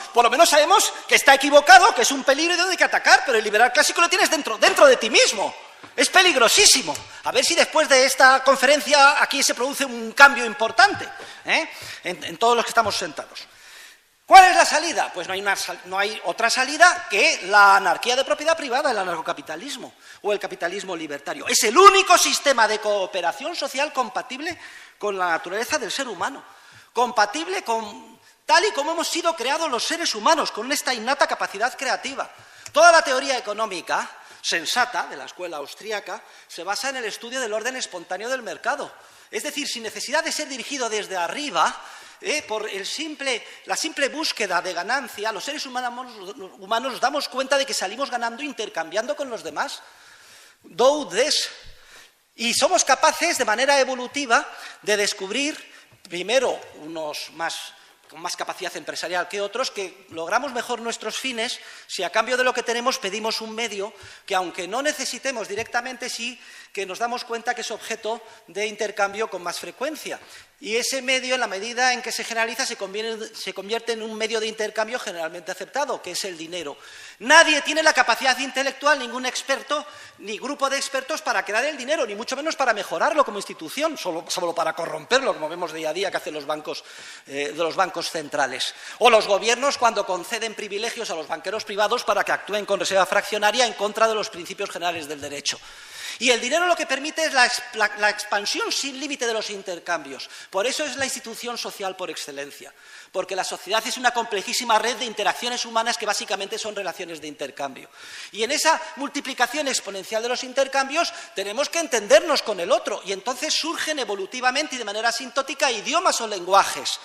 que está equivocado, que es un peligro y donde hay que atacar, pero el liberal clásico lo tienes dentro de ti mismo. Es peligrosísimo. A ver si después de esta conferencia aquí se produce un cambio importante en todos los que estamos sentados. ¿Cuál es la salida? Pues no hay otra salida que la anarquía de propiedad privada, el anarcocapitalismo o el capitalismo libertario. Es el único sistema de cooperación social compatible con la naturaleza del ser humano, compatible con tal y como hemos sido creados los seres humanos, con esta innata capacidad creativa. Toda la teoría económica sensata de la escuela austríaca se basa en el estudio del orden espontáneo del mercado. Es decir, sin necesidad de ser dirigido desde arriba, por la simple búsqueda de ganancia, los seres humanos nos damos cuenta de que salimos ganando intercambiando con los demás. Y somos capaces de manera evolutiva de descubrir, primero, unos con más capacidad empresarial que otros, que logramos mejor nuestros fines si a cambio de lo que tenemos pedimos un medio que, aunque no necesitemos directamente, sí que nos damos cuenta que es objeto de intercambio con más frecuencia. Y ese medio, en la medida en que se generaliza, se convierte en un medio de intercambio generalmente aceptado, que es el dinero. Nadie tiene la capacidad intelectual, ningún experto, ni grupo de expertos para crear el dinero, ni mucho menos para mejorarlo como institución, solo para corromperlo, como vemos día a día que hacen los bancos centrales. O los gobiernos cuando conceden privilegios a los banqueros privados para que actúen con reserva fraccionaria en contra de los principios generales del derecho. Y el dinero lo que permite es la expansión sin límite de los intercambios. Por eso es la institución social por excelencia, porque la sociedad es una complejísima red de interacciones humanas que básicamente son relaciones de intercambio. Y en esa multiplicación exponencial de los intercambios tenemos que entendernos con el otro, y entonces surgen evolutivamente y de manera asintótica idiomas o lenguajes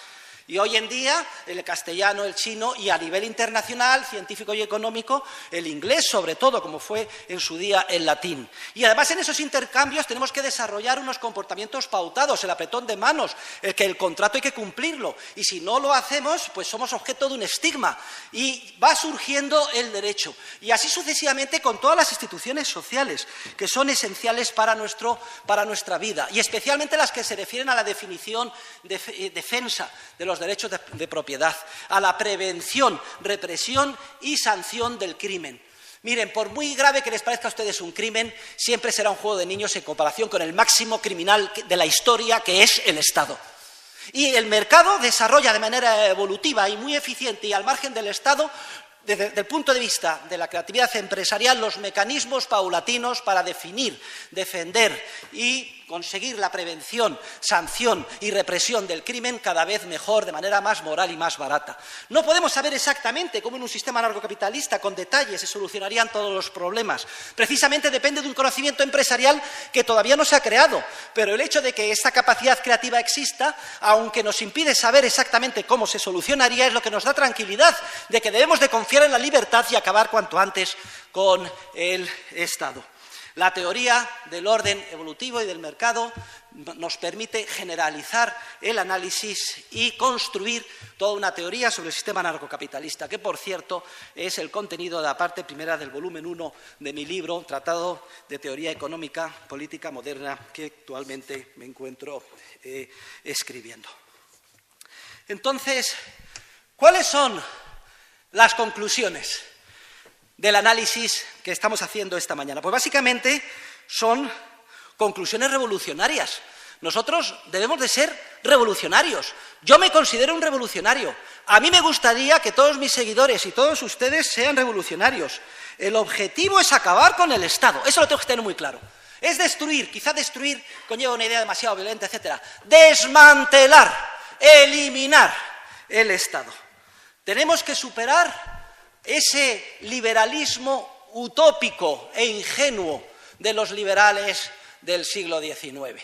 Y hoy en día el castellano, el chino y a nivel internacional, científico y económico, el inglés sobre todo, como fue en su día el latín. Y además en esos intercambios tenemos que desarrollar unos comportamientos pautados, el apretón de manos, el que el contrato hay que cumplirlo. Y si no lo hacemos, pues somos objeto de un estigma. Y va surgiendo el derecho. Y así sucesivamente con todas las instituciones sociales, que son esenciales para nuestra vida. Y especialmente las que se refieren a la definición de defensa de los derechos de propiedad, a la prevención, represión y sanción del crimen. Miren, por muy grave que les parezca a ustedes un crimen, siempre será un juego de niños en comparación con el máximo criminal de la historia, que es el Estado. Y el mercado desarrolla de manera evolutiva y muy eficiente y al margen del Estado, desde el punto de vista de la creatividad empresarial, los mecanismos paulatinos para definir, defender y conseguir la prevención, sanción y represión del crimen cada vez mejor, de manera más moral y más barata. No podemos saber exactamente cómo en un sistema anarcocapitalista con detalles se solucionarían todos los problemas. Precisamente depende de un conocimiento empresarial que todavía no se ha creado, pero el hecho de que esta capacidad creativa exista, aunque nos impide saber exactamente cómo se solucionaría, es lo que nos da tranquilidad de que debemos de confiar en la libertad y acabar cuanto antes con el Estado. La teoría del orden evolutivo y del mercado nos permite generalizar el análisis y construir toda una teoría sobre el sistema anarcocapitalista, que, por cierto, es el contenido de la parte primera del volumen 1 de mi libro, Tratado de Teoría Económica Política Moderna, que actualmente me encuentro escribiendo. Entonces, ¿cuáles son las conclusiones del análisis que estamos haciendo esta mañana? Pues básicamente son conclusiones revolucionarias. Nosotros debemos de ser revolucionarios. Yo me considero un revolucionario. A mí me gustaría que todos mis seguidores y todos ustedes sean revolucionarios. El objetivo es acabar con el Estado. Eso lo tengo que tener muy claro. Es destruir, quizá destruir conlleva una idea demasiado violenta, etcétera. Desmantelar, eliminar el Estado. Tenemos que superar ese liberalismo utópico e ingenuo de los liberales del siglo XIX,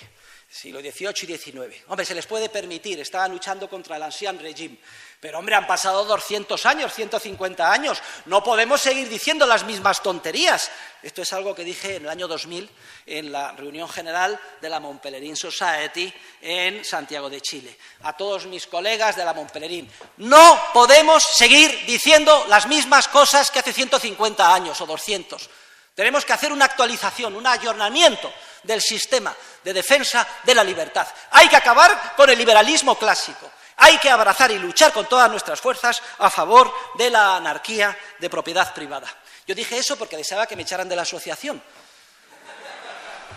siglo XVIII y XIX. Hombre, se les puede permitir, estaban luchando contra el ancien régime, pero hombre, han pasado 200 años, 150 años, no podemos seguir diciendo las mismas tonterías. Esto es algo que dije en el año 2000 en la reunión general de la Mont Pelerin Society en Santiago de Chile. A todos mis colegas de la Mont Pelerin, no podemos seguir diciendo las mismas cosas que hace 150 años o 200. Tenemos que hacer una actualización, un ayornamiento del sistema de defensa de la libertad. Hay que acabar con el liberalismo clásico. Hay que abrazar y luchar con todas nuestras fuerzas a favor de la anarquía de propiedad privada. Yo dije eso porque deseaba que me echaran de la asociación.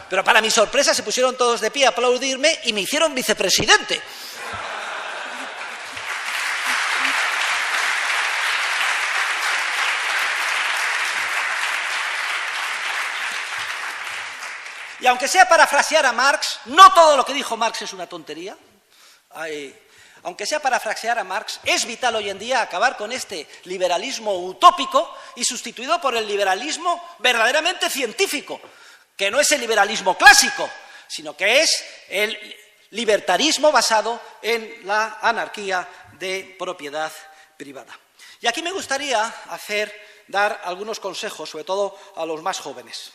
Pero para mi sorpresa se pusieron todos de pie a aplaudirme y me hicieron vicepresidente. Y aunque sea parafrasear a Marx, no todo lo que dijo Marx es una tontería. Aunque sea parafrasear a Marx, es vital hoy en día acabar con este liberalismo utópico y sustituido por el liberalismo verdaderamente científico, que no es el liberalismo clásico, sino que es el libertarismo basado en la anarquía de propiedad privada. Y aquí me gustaría dar algunos consejos, sobre todo a los más jóvenes.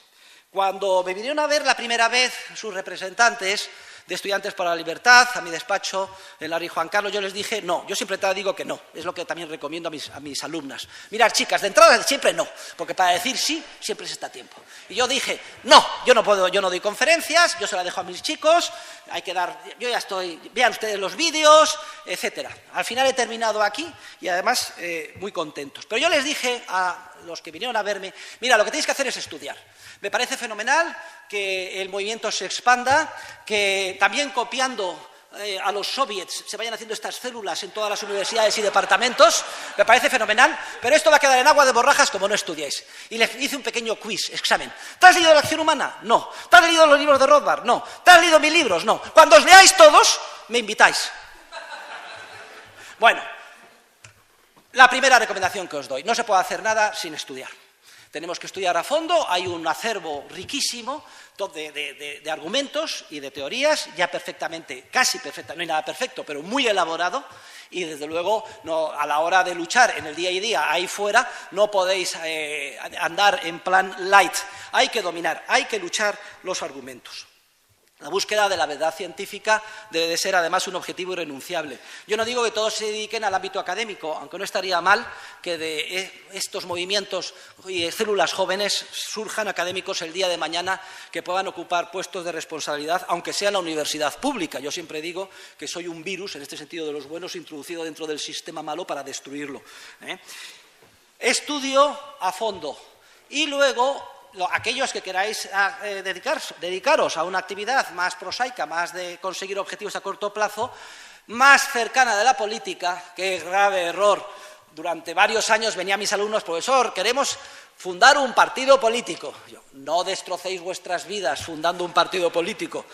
Cuando me vinieron a ver la primera vez sus representantes de Estudiantes para la Libertad, a mi despacho en la Rue Juan Carlos, yo les dije no, yo siempre te digo que no, es lo que también recomiendo a mis alumnas. Mirad, chicas, de entrada siempre no, porque para decir sí siempre se está a tiempo. Y yo dije, no, yo no puedo, yo no doy conferencias, yo se la dejo a mis chicos, hay que dar, yo ya estoy, vean ustedes los vídeos, etcétera. Al final he terminado aquí y además muy contentos. Pero yo les dije a los que vinieron a verme, mira, lo que tenéis que hacer es estudiar. Me parece fenomenal que el movimiento se expanda, que también copiando a los soviets se vayan haciendo estas células en todas las universidades y departamentos, me parece fenomenal, pero esto va a quedar en agua de borrajas como no estudiéis. Y les hice un pequeño quiz, examen. ¿Te has leído La acción humana? No. ¿Te has leído los libros de Rothbard? No. ¿Te has leído mis libros? No. Cuando os leáis todos, me invitáis. Bueno, la primera recomendación que os doy, no se puede hacer nada sin estudiar. tenemos que estudiar a fondo, hay un acervo riquísimo de argumentos y de teorías ya perfectamente, casi perfecta, no hay nada perfecto, pero muy elaborado, y desde luego a la hora de luchar en el día a día ahí fuera no podéis andar en plan light, hay que dominar, hay que luchar los argumentos. La búsqueda de la verdad científica debe de ser, además, un objetivo irrenunciable. Yo no digo que todos se dediquen al ámbito académico, aunque no estaría mal que de estos movimientos y células jóvenes surjan académicos el día de mañana que puedan ocupar puestos de responsabilidad, aunque sea en la universidad pública. Yo siempre digo que soy un virus, en este sentido de los buenos, introducido dentro del sistema malo para destruirlo. Estudio a fondo y luego aquellos que queráis dedicaros a una actividad más prosaica, más de conseguir objetivos a corto plazo, más cercana de la política, qué grave error. Durante varios años venían mis alumnos, profesor, queremos fundar un partido político. Yo, no destrocéis vuestras vidas fundando un partido político.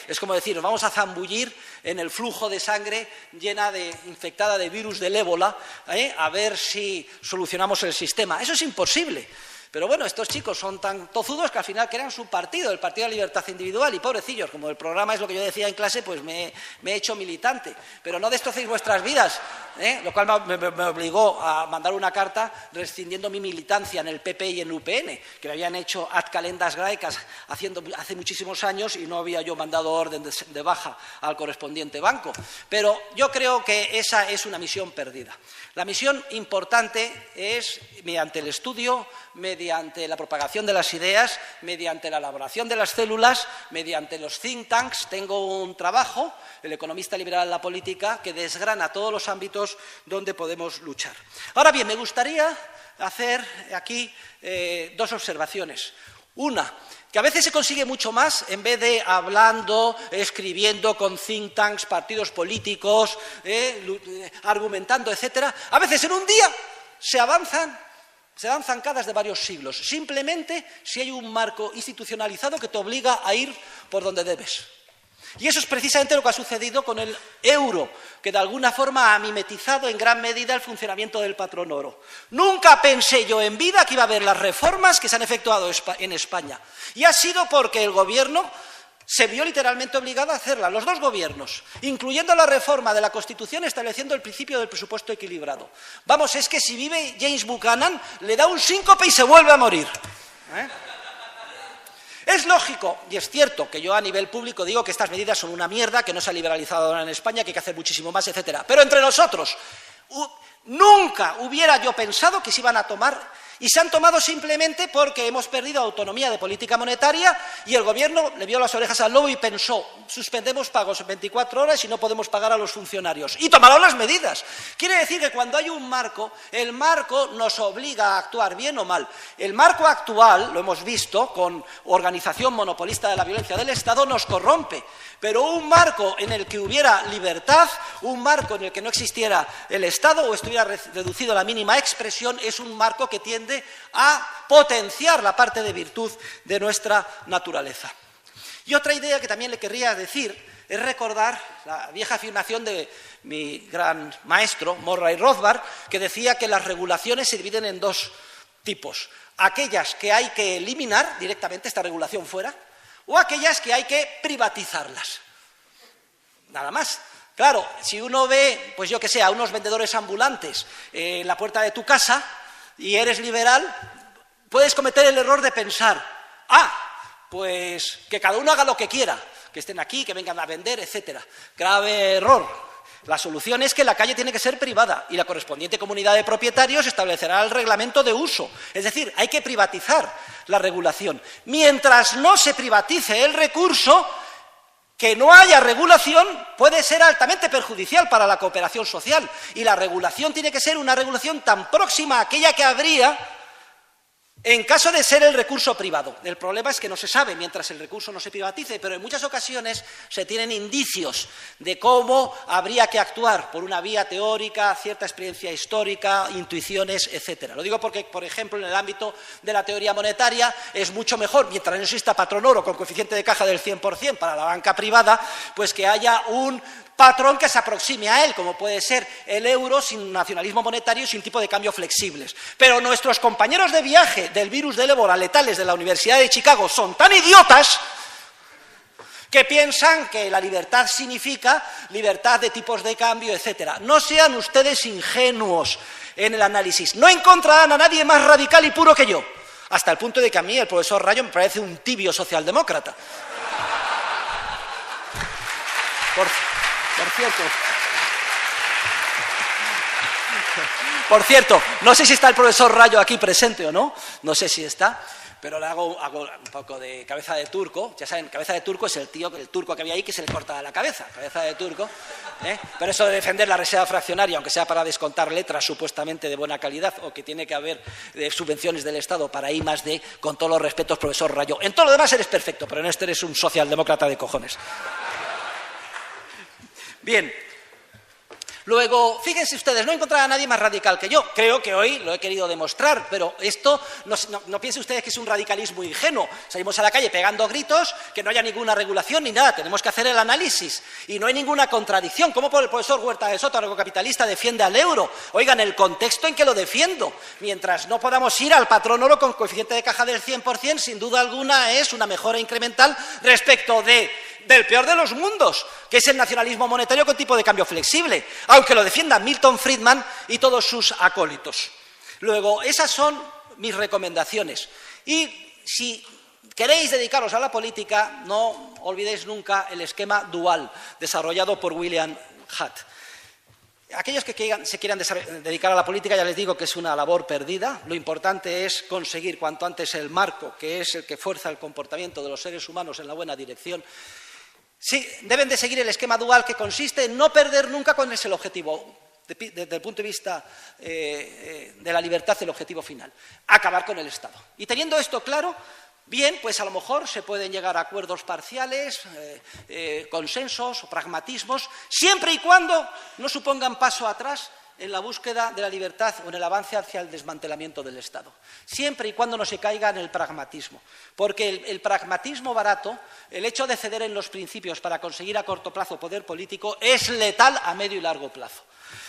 Es como decir, nos vamos a zambullir en el flujo de sangre infectada de virus del ébola, a ver si solucionamos el sistema. Eso es imposible. Pero bueno, estos chicos son tan tozudos que al final crean su partido, el Partido de la Libertad Individual, y pobrecillos, como el programa es lo que yo decía en clase, pues me he hecho militante. Pero no destrocéis vuestras vidas, lo cual me obligó a mandar una carta rescindiendo mi militancia en el PP y en UPN, que me habían hecho ad calendas graecas hace muchísimos años y no había yo mandado orden de baja al correspondiente banco. Pero yo creo que esa es una misión perdida. La misión importante es, mediante el estudio, mediante la propagación de las ideas, mediante la elaboración de las células, mediante los think tanks. Tengo un trabajo, El economista liberal en la política, que desgrana todos los ámbitos donde podemos luchar. Ahora bien, me gustaría hacer aquí dos observaciones. Una, que a veces se consigue mucho más en vez de hablando, escribiendo con think tanks, partidos políticos, argumentando, etcétera. A veces en un día se avanzan zancadas de varios siglos, simplemente si hay un marco institucionalizado que te obliga a ir por donde debes. Y eso es precisamente lo que ha sucedido con el euro, que de alguna forma ha mimetizado en gran medida el funcionamiento del patrón oro. Nunca pensé yo en vida que iba a haber las reformas que se han efectuado en España. Y ha sido porque el gobierno se vio literalmente obligado a hacerlas, los dos gobiernos, incluyendo la reforma de la Constitución estableciendo el principio del presupuesto equilibrado. Vamos, es que si vive James Buchanan, le da un síncope y se vuelve a morir. Es lógico, y es cierto, que yo a nivel público digo que estas medidas son una mierda, que no se ha liberalizado ahora en España, que hay que hacer muchísimo más, etcétera. Pero entre nosotros, nunca hubiera yo pensado que se iban a tomar, y se han tomado simplemente porque hemos perdido autonomía de política monetaria y el gobierno le vio las orejas al lobo y pensó, suspendemos pagos en 24 horas y no podemos pagar a los funcionarios. Y tomaron las medidas. Quiere decir que cuando hay un marco, el marco nos obliga a actuar bien o mal. El marco actual, lo hemos visto, con organización monopolista de la violencia del Estado, nos corrompe. Pero un marco en el que hubiera libertad, un marco en el que no existiera el Estado o estuviera reducido a la mínima expresión, es un marco que tiende a potenciar la parte de virtud de nuestra naturaleza. Y otra idea que también le querría decir es recordar la vieja afirmación de mi gran maestro, Murray Rothbard, que decía que las regulaciones se dividen en dos tipos. Aquellas que hay que eliminar directamente, esta regulación fuera, o aquellas que hay que privatizarlas. Nada más. Claro, si uno ve, pues yo que sé, a unos vendedores ambulantes en la puerta de tu casa y eres liberal, puedes cometer el error de pensar, pues que cada uno haga lo que quiera, que estén aquí, que vengan a vender, etcétera. Grave error. La solución es que la calle tiene que ser privada y la correspondiente comunidad de propietarios establecerá el reglamento de uso. Es decir, hay que privatizar la regulación. Mientras no se privatice el recurso, que no haya regulación puede ser altamente perjudicial para la cooperación social. Y la regulación tiene que ser una regulación tan próxima a aquella que habría en caso de ser el recurso privado. El problema es que no se sabe mientras el recurso no se privatice, pero en muchas ocasiones se tienen indicios de cómo habría que actuar por una vía teórica, cierta experiencia histórica, intuiciones, etcétera. Lo digo porque, por ejemplo, en el ámbito de la teoría monetaria es mucho mejor, mientras no exista patrón oro con coeficiente de caja del 100% para la banca privada, pues que haya un patrón que se aproxime a él, como puede ser el euro sin nacionalismo monetario y sin tipo de cambio flexibles. Pero nuestros compañeros de viaje del virus del ébola letales de la Universidad de Chicago son tan idiotas que piensan que la libertad significa libertad de tipos de cambio, etcétera. No sean ustedes ingenuos en el análisis. No encontrarán a nadie más radical y puro que yo, hasta el punto de que a mí el profesor Rayo me parece un tibio socialdemócrata. Por cierto, no sé si está el profesor Rayo aquí presente o no, no sé si está, pero le hago un poco de cabeza de turco. Ya saben, cabeza de turco es el turco que había ahí que se le corta la cabeza, cabeza de turco. Pero eso de defender la reserva fraccionaria, aunque sea para descontar letras supuestamente de buena calidad, o que tiene que haber subvenciones del Estado para I+D, con todos los respetos, profesor Rayo. En todo lo demás eres perfecto, pero en esto eres un socialdemócrata de cojones. Bien. Luego, fíjense ustedes, no encontrarán a nadie más radical que yo. Creo que hoy lo he querido demostrar, pero esto no piensen ustedes que es un radicalismo ingenuo. Salimos a la calle pegando gritos, que no haya ninguna regulación ni nada. Tenemos que hacer el análisis y no hay ninguna contradicción. ¿Cómo el profesor Huerta de Soto, anarcocapitalista, defiende al euro? Oigan, el contexto en que lo defiendo. Mientras no podamos ir al patrón oro con coeficiente de caja del 100%, sin duda alguna es una mejora incremental respecto del peor de los mundos, que es el nacionalismo monetario con tipo de cambio flexible, aunque lo defiendan Milton Friedman y todos sus acólitos. Luego, esas son mis recomendaciones. Y si queréis dedicaros a la política, no olvidéis nunca el esquema dual desarrollado por William Hutt. Aquellos que se quieran dedicar a la política, ya les digo que es una labor perdida. Lo importante es conseguir cuanto antes el marco, que es el que fuerza el comportamiento de los seres humanos en la buena dirección. Sí, deben de seguir el esquema dual, que consiste en no perder nunca cuál es el objetivo, desde el punto de vista de la libertad, el objetivo final, acabar con el Estado. Y teniendo esto claro, bien, pues a lo mejor se pueden llegar a acuerdos parciales, consensos o pragmatismos, siempre y cuando no supongan paso atrás en la búsqueda de la libertad o en el avance hacia el desmantelamiento del Estado. Siempre y cuando no se caiga en el pragmatismo. Porque el pragmatismo barato, el hecho de ceder en los principios para conseguir a corto plazo poder político, es letal a medio y largo plazo.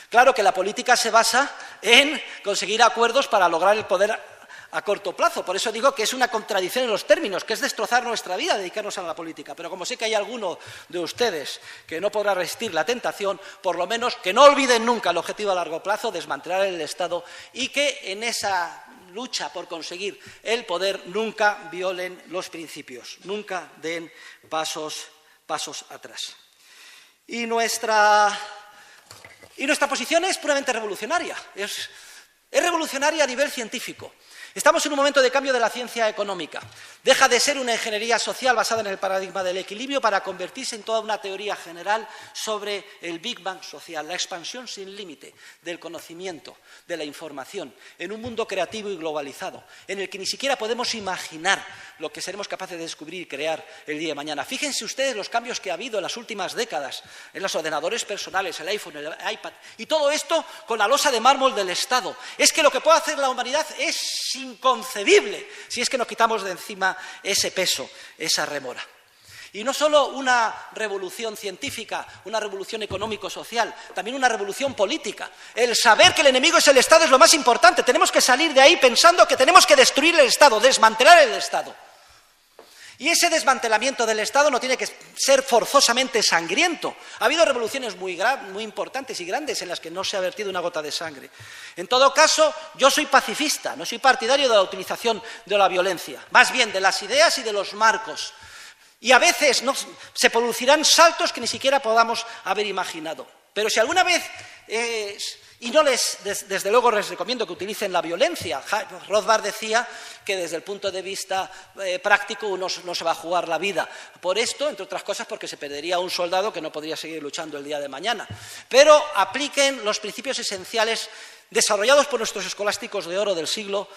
Claro que la política se basa en conseguir acuerdos para lograr el poder a corto plazo. Por eso digo que es una contradicción en los términos, que es destrozar nuestra vida dedicarnos a la política. Pero como sé que hay alguno de ustedes que no podrá resistir la tentación, por lo menos que no olviden nunca el objetivo a largo plazo, desmantelar el Estado, y que en esa lucha por conseguir el poder nunca violen los principios, nunca den pasos atrás. Y nuestra posición es puramente revolucionaria. Es revolucionaria a nivel científico. Estamos en un momento de cambio de la ciencia económica. Deja de ser una ingeniería social basada en el paradigma del equilibrio para convertirse en toda una teoría general sobre el Big Bang social, la expansión sin límite del conocimiento, de la información, en un mundo creativo y globalizado, en el que ni siquiera podemos imaginar lo que seremos capaces de descubrir y crear el día de mañana. Fíjense ustedes los cambios que ha habido en las últimas décadas, en los ordenadores personales, el iPhone, el iPad, y todo esto con la losa de mármol del Estado. Es que lo que puede hacer la humanidad es inconcebible si es que nos quitamos de encima ese peso, esa rémora. Y no solo una revolución científica, una revolución económico-social, también una revolución política. El saber que el enemigo es el Estado es lo más importante. Tenemos que salir de ahí pensando que tenemos que destruir el Estado, desmantelar el Estado. Y ese desmantelamiento del Estado no tiene que ser forzosamente sangriento. Ha habido revoluciones muy importantes y grandes en las que no se ha vertido una gota de sangre. En todo caso, yo soy pacifista, no soy partidario de la utilización de la violencia, más bien de las ideas y de los marcos. Y a veces se producirán saltos que ni siquiera podamos haber imaginado. Pero si alguna vez... desde luego les recomiendo que utilicen la violencia. Rothbard decía que desde el punto de vista práctico uno no se va a jugar la vida. Por esto, entre otras cosas, porque se perdería un soldado que no podría seguir luchando el día de mañana. Pero apliquen los principios esenciales desarrollados por nuestros escolásticos de oro del siglo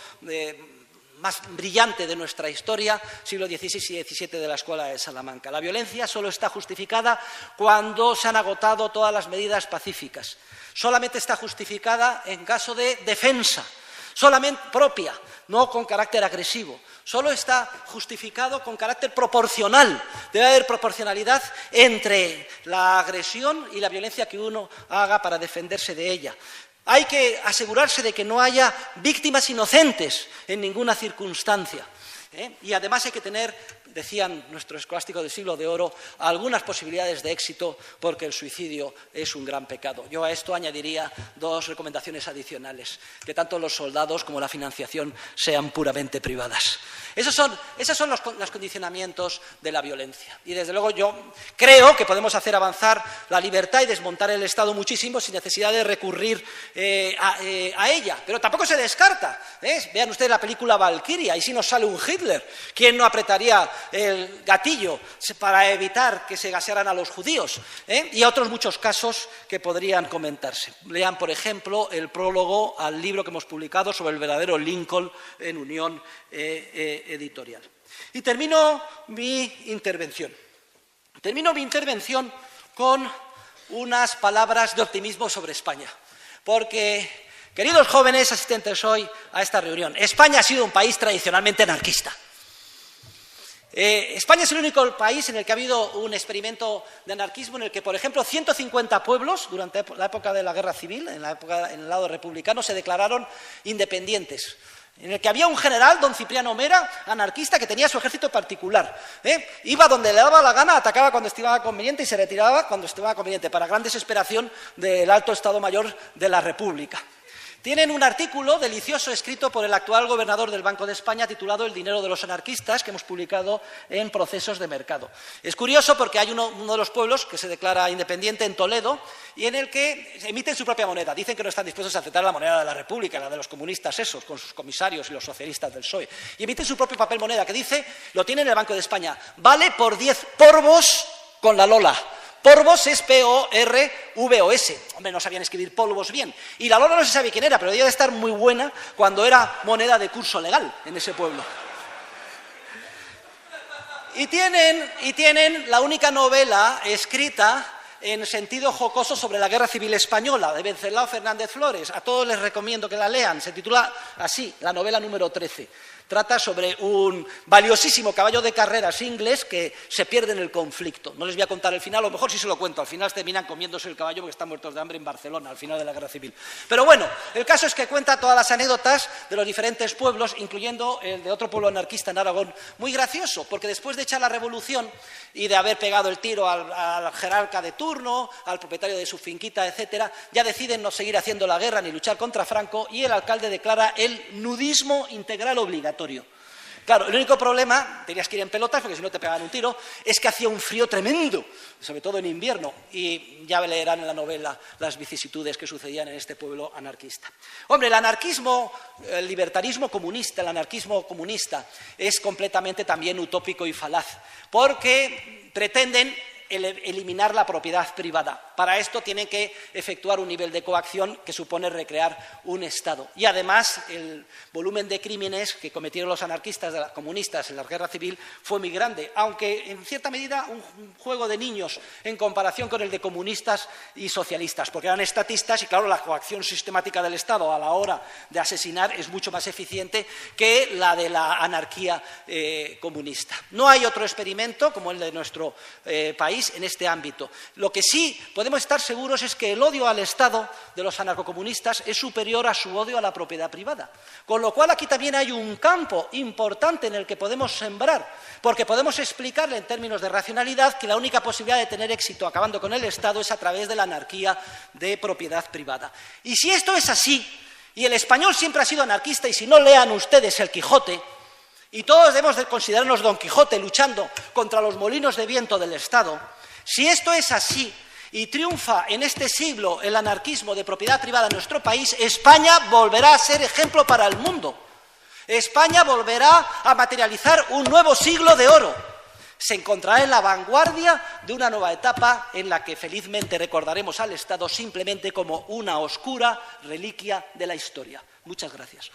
más brillante de nuestra historia, siglo XVI y XVII de la Escuela de Salamanca. La violencia solo está justificada cuando se han agotado todas las medidas pacíficas. Solamente está justificada en caso de defensa, solamente propia, no con carácter agresivo. Solo está justificado con carácter proporcional. Debe haber proporcionalidad entre la agresión y la violencia que uno haga para defenderse de ella. Hay que asegurarse de que no haya víctimas inocentes en ninguna circunstancia. Y además hay que tener, decían nuestros escolásticos del siglo de oro, algunas posibilidades de éxito porque el suicidio es un gran pecado. Yo a esto añadiría dos recomendaciones adicionales, que tanto los soldados como la financiación sean puramente privadas. Esos son los condicionamientos de la violencia. Y desde luego yo creo que podemos hacer avanzar la libertad y desmontar el Estado muchísimo sin necesidad de recurrir a ella. Pero tampoco se descarta. Vean ustedes la película Valkyria, y si nos sale un Hitler, ¿quién no apretaría el gatillo para evitar que se gasearan a los judíos? Y otros muchos casos que podrían comentarse. Lean, por ejemplo, el prólogo al libro que hemos publicado sobre el verdadero Lincoln en Unión Editorial. Y termino mi intervención. Con unas palabras de optimismo sobre España. Porque, queridos jóvenes asistentes hoy a esta reunión, España ha sido un país tradicionalmente anarquista. España es el único país en el que ha habido un experimento de anarquismo en el que, por ejemplo, 150 pueblos, durante la época de la Guerra Civil, en el lado republicano, se declararon independientes. En el que había un general, don Cipriano Mera, anarquista, que tenía su ejército particular. Iba donde le daba la gana, atacaba cuando estimaba conveniente y se retiraba cuando estimaba conveniente, para gran desesperación del alto Estado Mayor de la República. Tienen un artículo delicioso escrito por el actual gobernador del Banco de España titulado El dinero de los anarquistas, que hemos publicado en Procesos de Mercado. Es curioso porque hay uno de los pueblos que se declara independiente en Toledo y en el que emiten su propia moneda. Dicen que no están dispuestos a aceptar la moneda de la República, la de los comunistas esos, con sus comisarios y los socialistas del PSOE. Y emiten su propio papel moneda que dice, lo tiene en el Banco de España, vale por 10 porvos con la Lola. Porvos es P-O-R-V-O-S. Hombre, no sabían escribir polvos bien. Y la Lola no se sabe quién era, pero debía de estar muy buena cuando era moneda de curso legal en ese pueblo. Y tienen la única novela escrita en sentido jocoso sobre la Guerra Civil Española, de Venceslao Fernández Flores. A todos les recomiendo que la lean. Se titula así, la novela número 13. Trata sobre un valiosísimo caballo de carreras inglés que se pierde en el conflicto. No les voy a contar el final, a lo mejor sí se lo cuento. Al final terminan comiéndose el caballo porque están muertos de hambre en Barcelona, al final de la Guerra Civil. Pero bueno, el caso es que cuenta todas las anécdotas de los diferentes pueblos, incluyendo el de otro pueblo anarquista en Aragón. Muy gracioso, porque después de echar la revolución y de haber pegado el tiro al jerarca de turno, al propietario de su finquita, etcétera, ya deciden no seguir haciendo la guerra ni luchar contra Franco y el alcalde declara el nudismo integral obligatorio. Claro, el único problema, tenías que ir en pelotas porque si no te pegaban un tiro, es que hacía un frío tremendo, sobre todo en invierno, y ya leerán en la novela las vicisitudes que sucedían en este pueblo anarquista. Hombre, el anarquismo, el libertarismo comunista, el anarquismo comunista es completamente también utópico y falaz, porque pretenden eliminar la propiedad privada. Para esto tienen que efectuar un nivel de coacción que supone recrear un Estado. Y además el volumen de crímenes que cometieron los anarquistas comunistas en la Guerra Civil fue muy grande, aunque en cierta medida un juego de niños en comparación con el de comunistas y socialistas, porque eran estatistas y claro, la coacción sistemática del Estado a la hora de asesinar es mucho más eficiente que la de la anarquía comunista. No hay otro experimento como el de nuestro país en este ámbito. Lo que sí podemos estar seguros es que el odio al Estado de los anarcocomunistas es superior a su odio a la propiedad privada. Con lo cual aquí también hay un campo importante en el que podemos sembrar, porque podemos explicarle en términos de racionalidad que la única posibilidad de tener éxito acabando con el Estado es a través de la anarquía de propiedad privada. Y si esto es así, y el español siempre ha sido anarquista, y si no lean ustedes el Quijote, y todos debemos de considerarnos Don Quijote luchando contra los molinos de viento del Estado, si esto es así y triunfa en este siglo el anarquismo de propiedad privada en nuestro país, España volverá a ser ejemplo para el mundo. España volverá a materializar un nuevo siglo de oro. Se encontrará en la vanguardia de una nueva etapa en la que felizmente recordaremos al Estado simplemente como una oscura reliquia de la historia. Muchas gracias.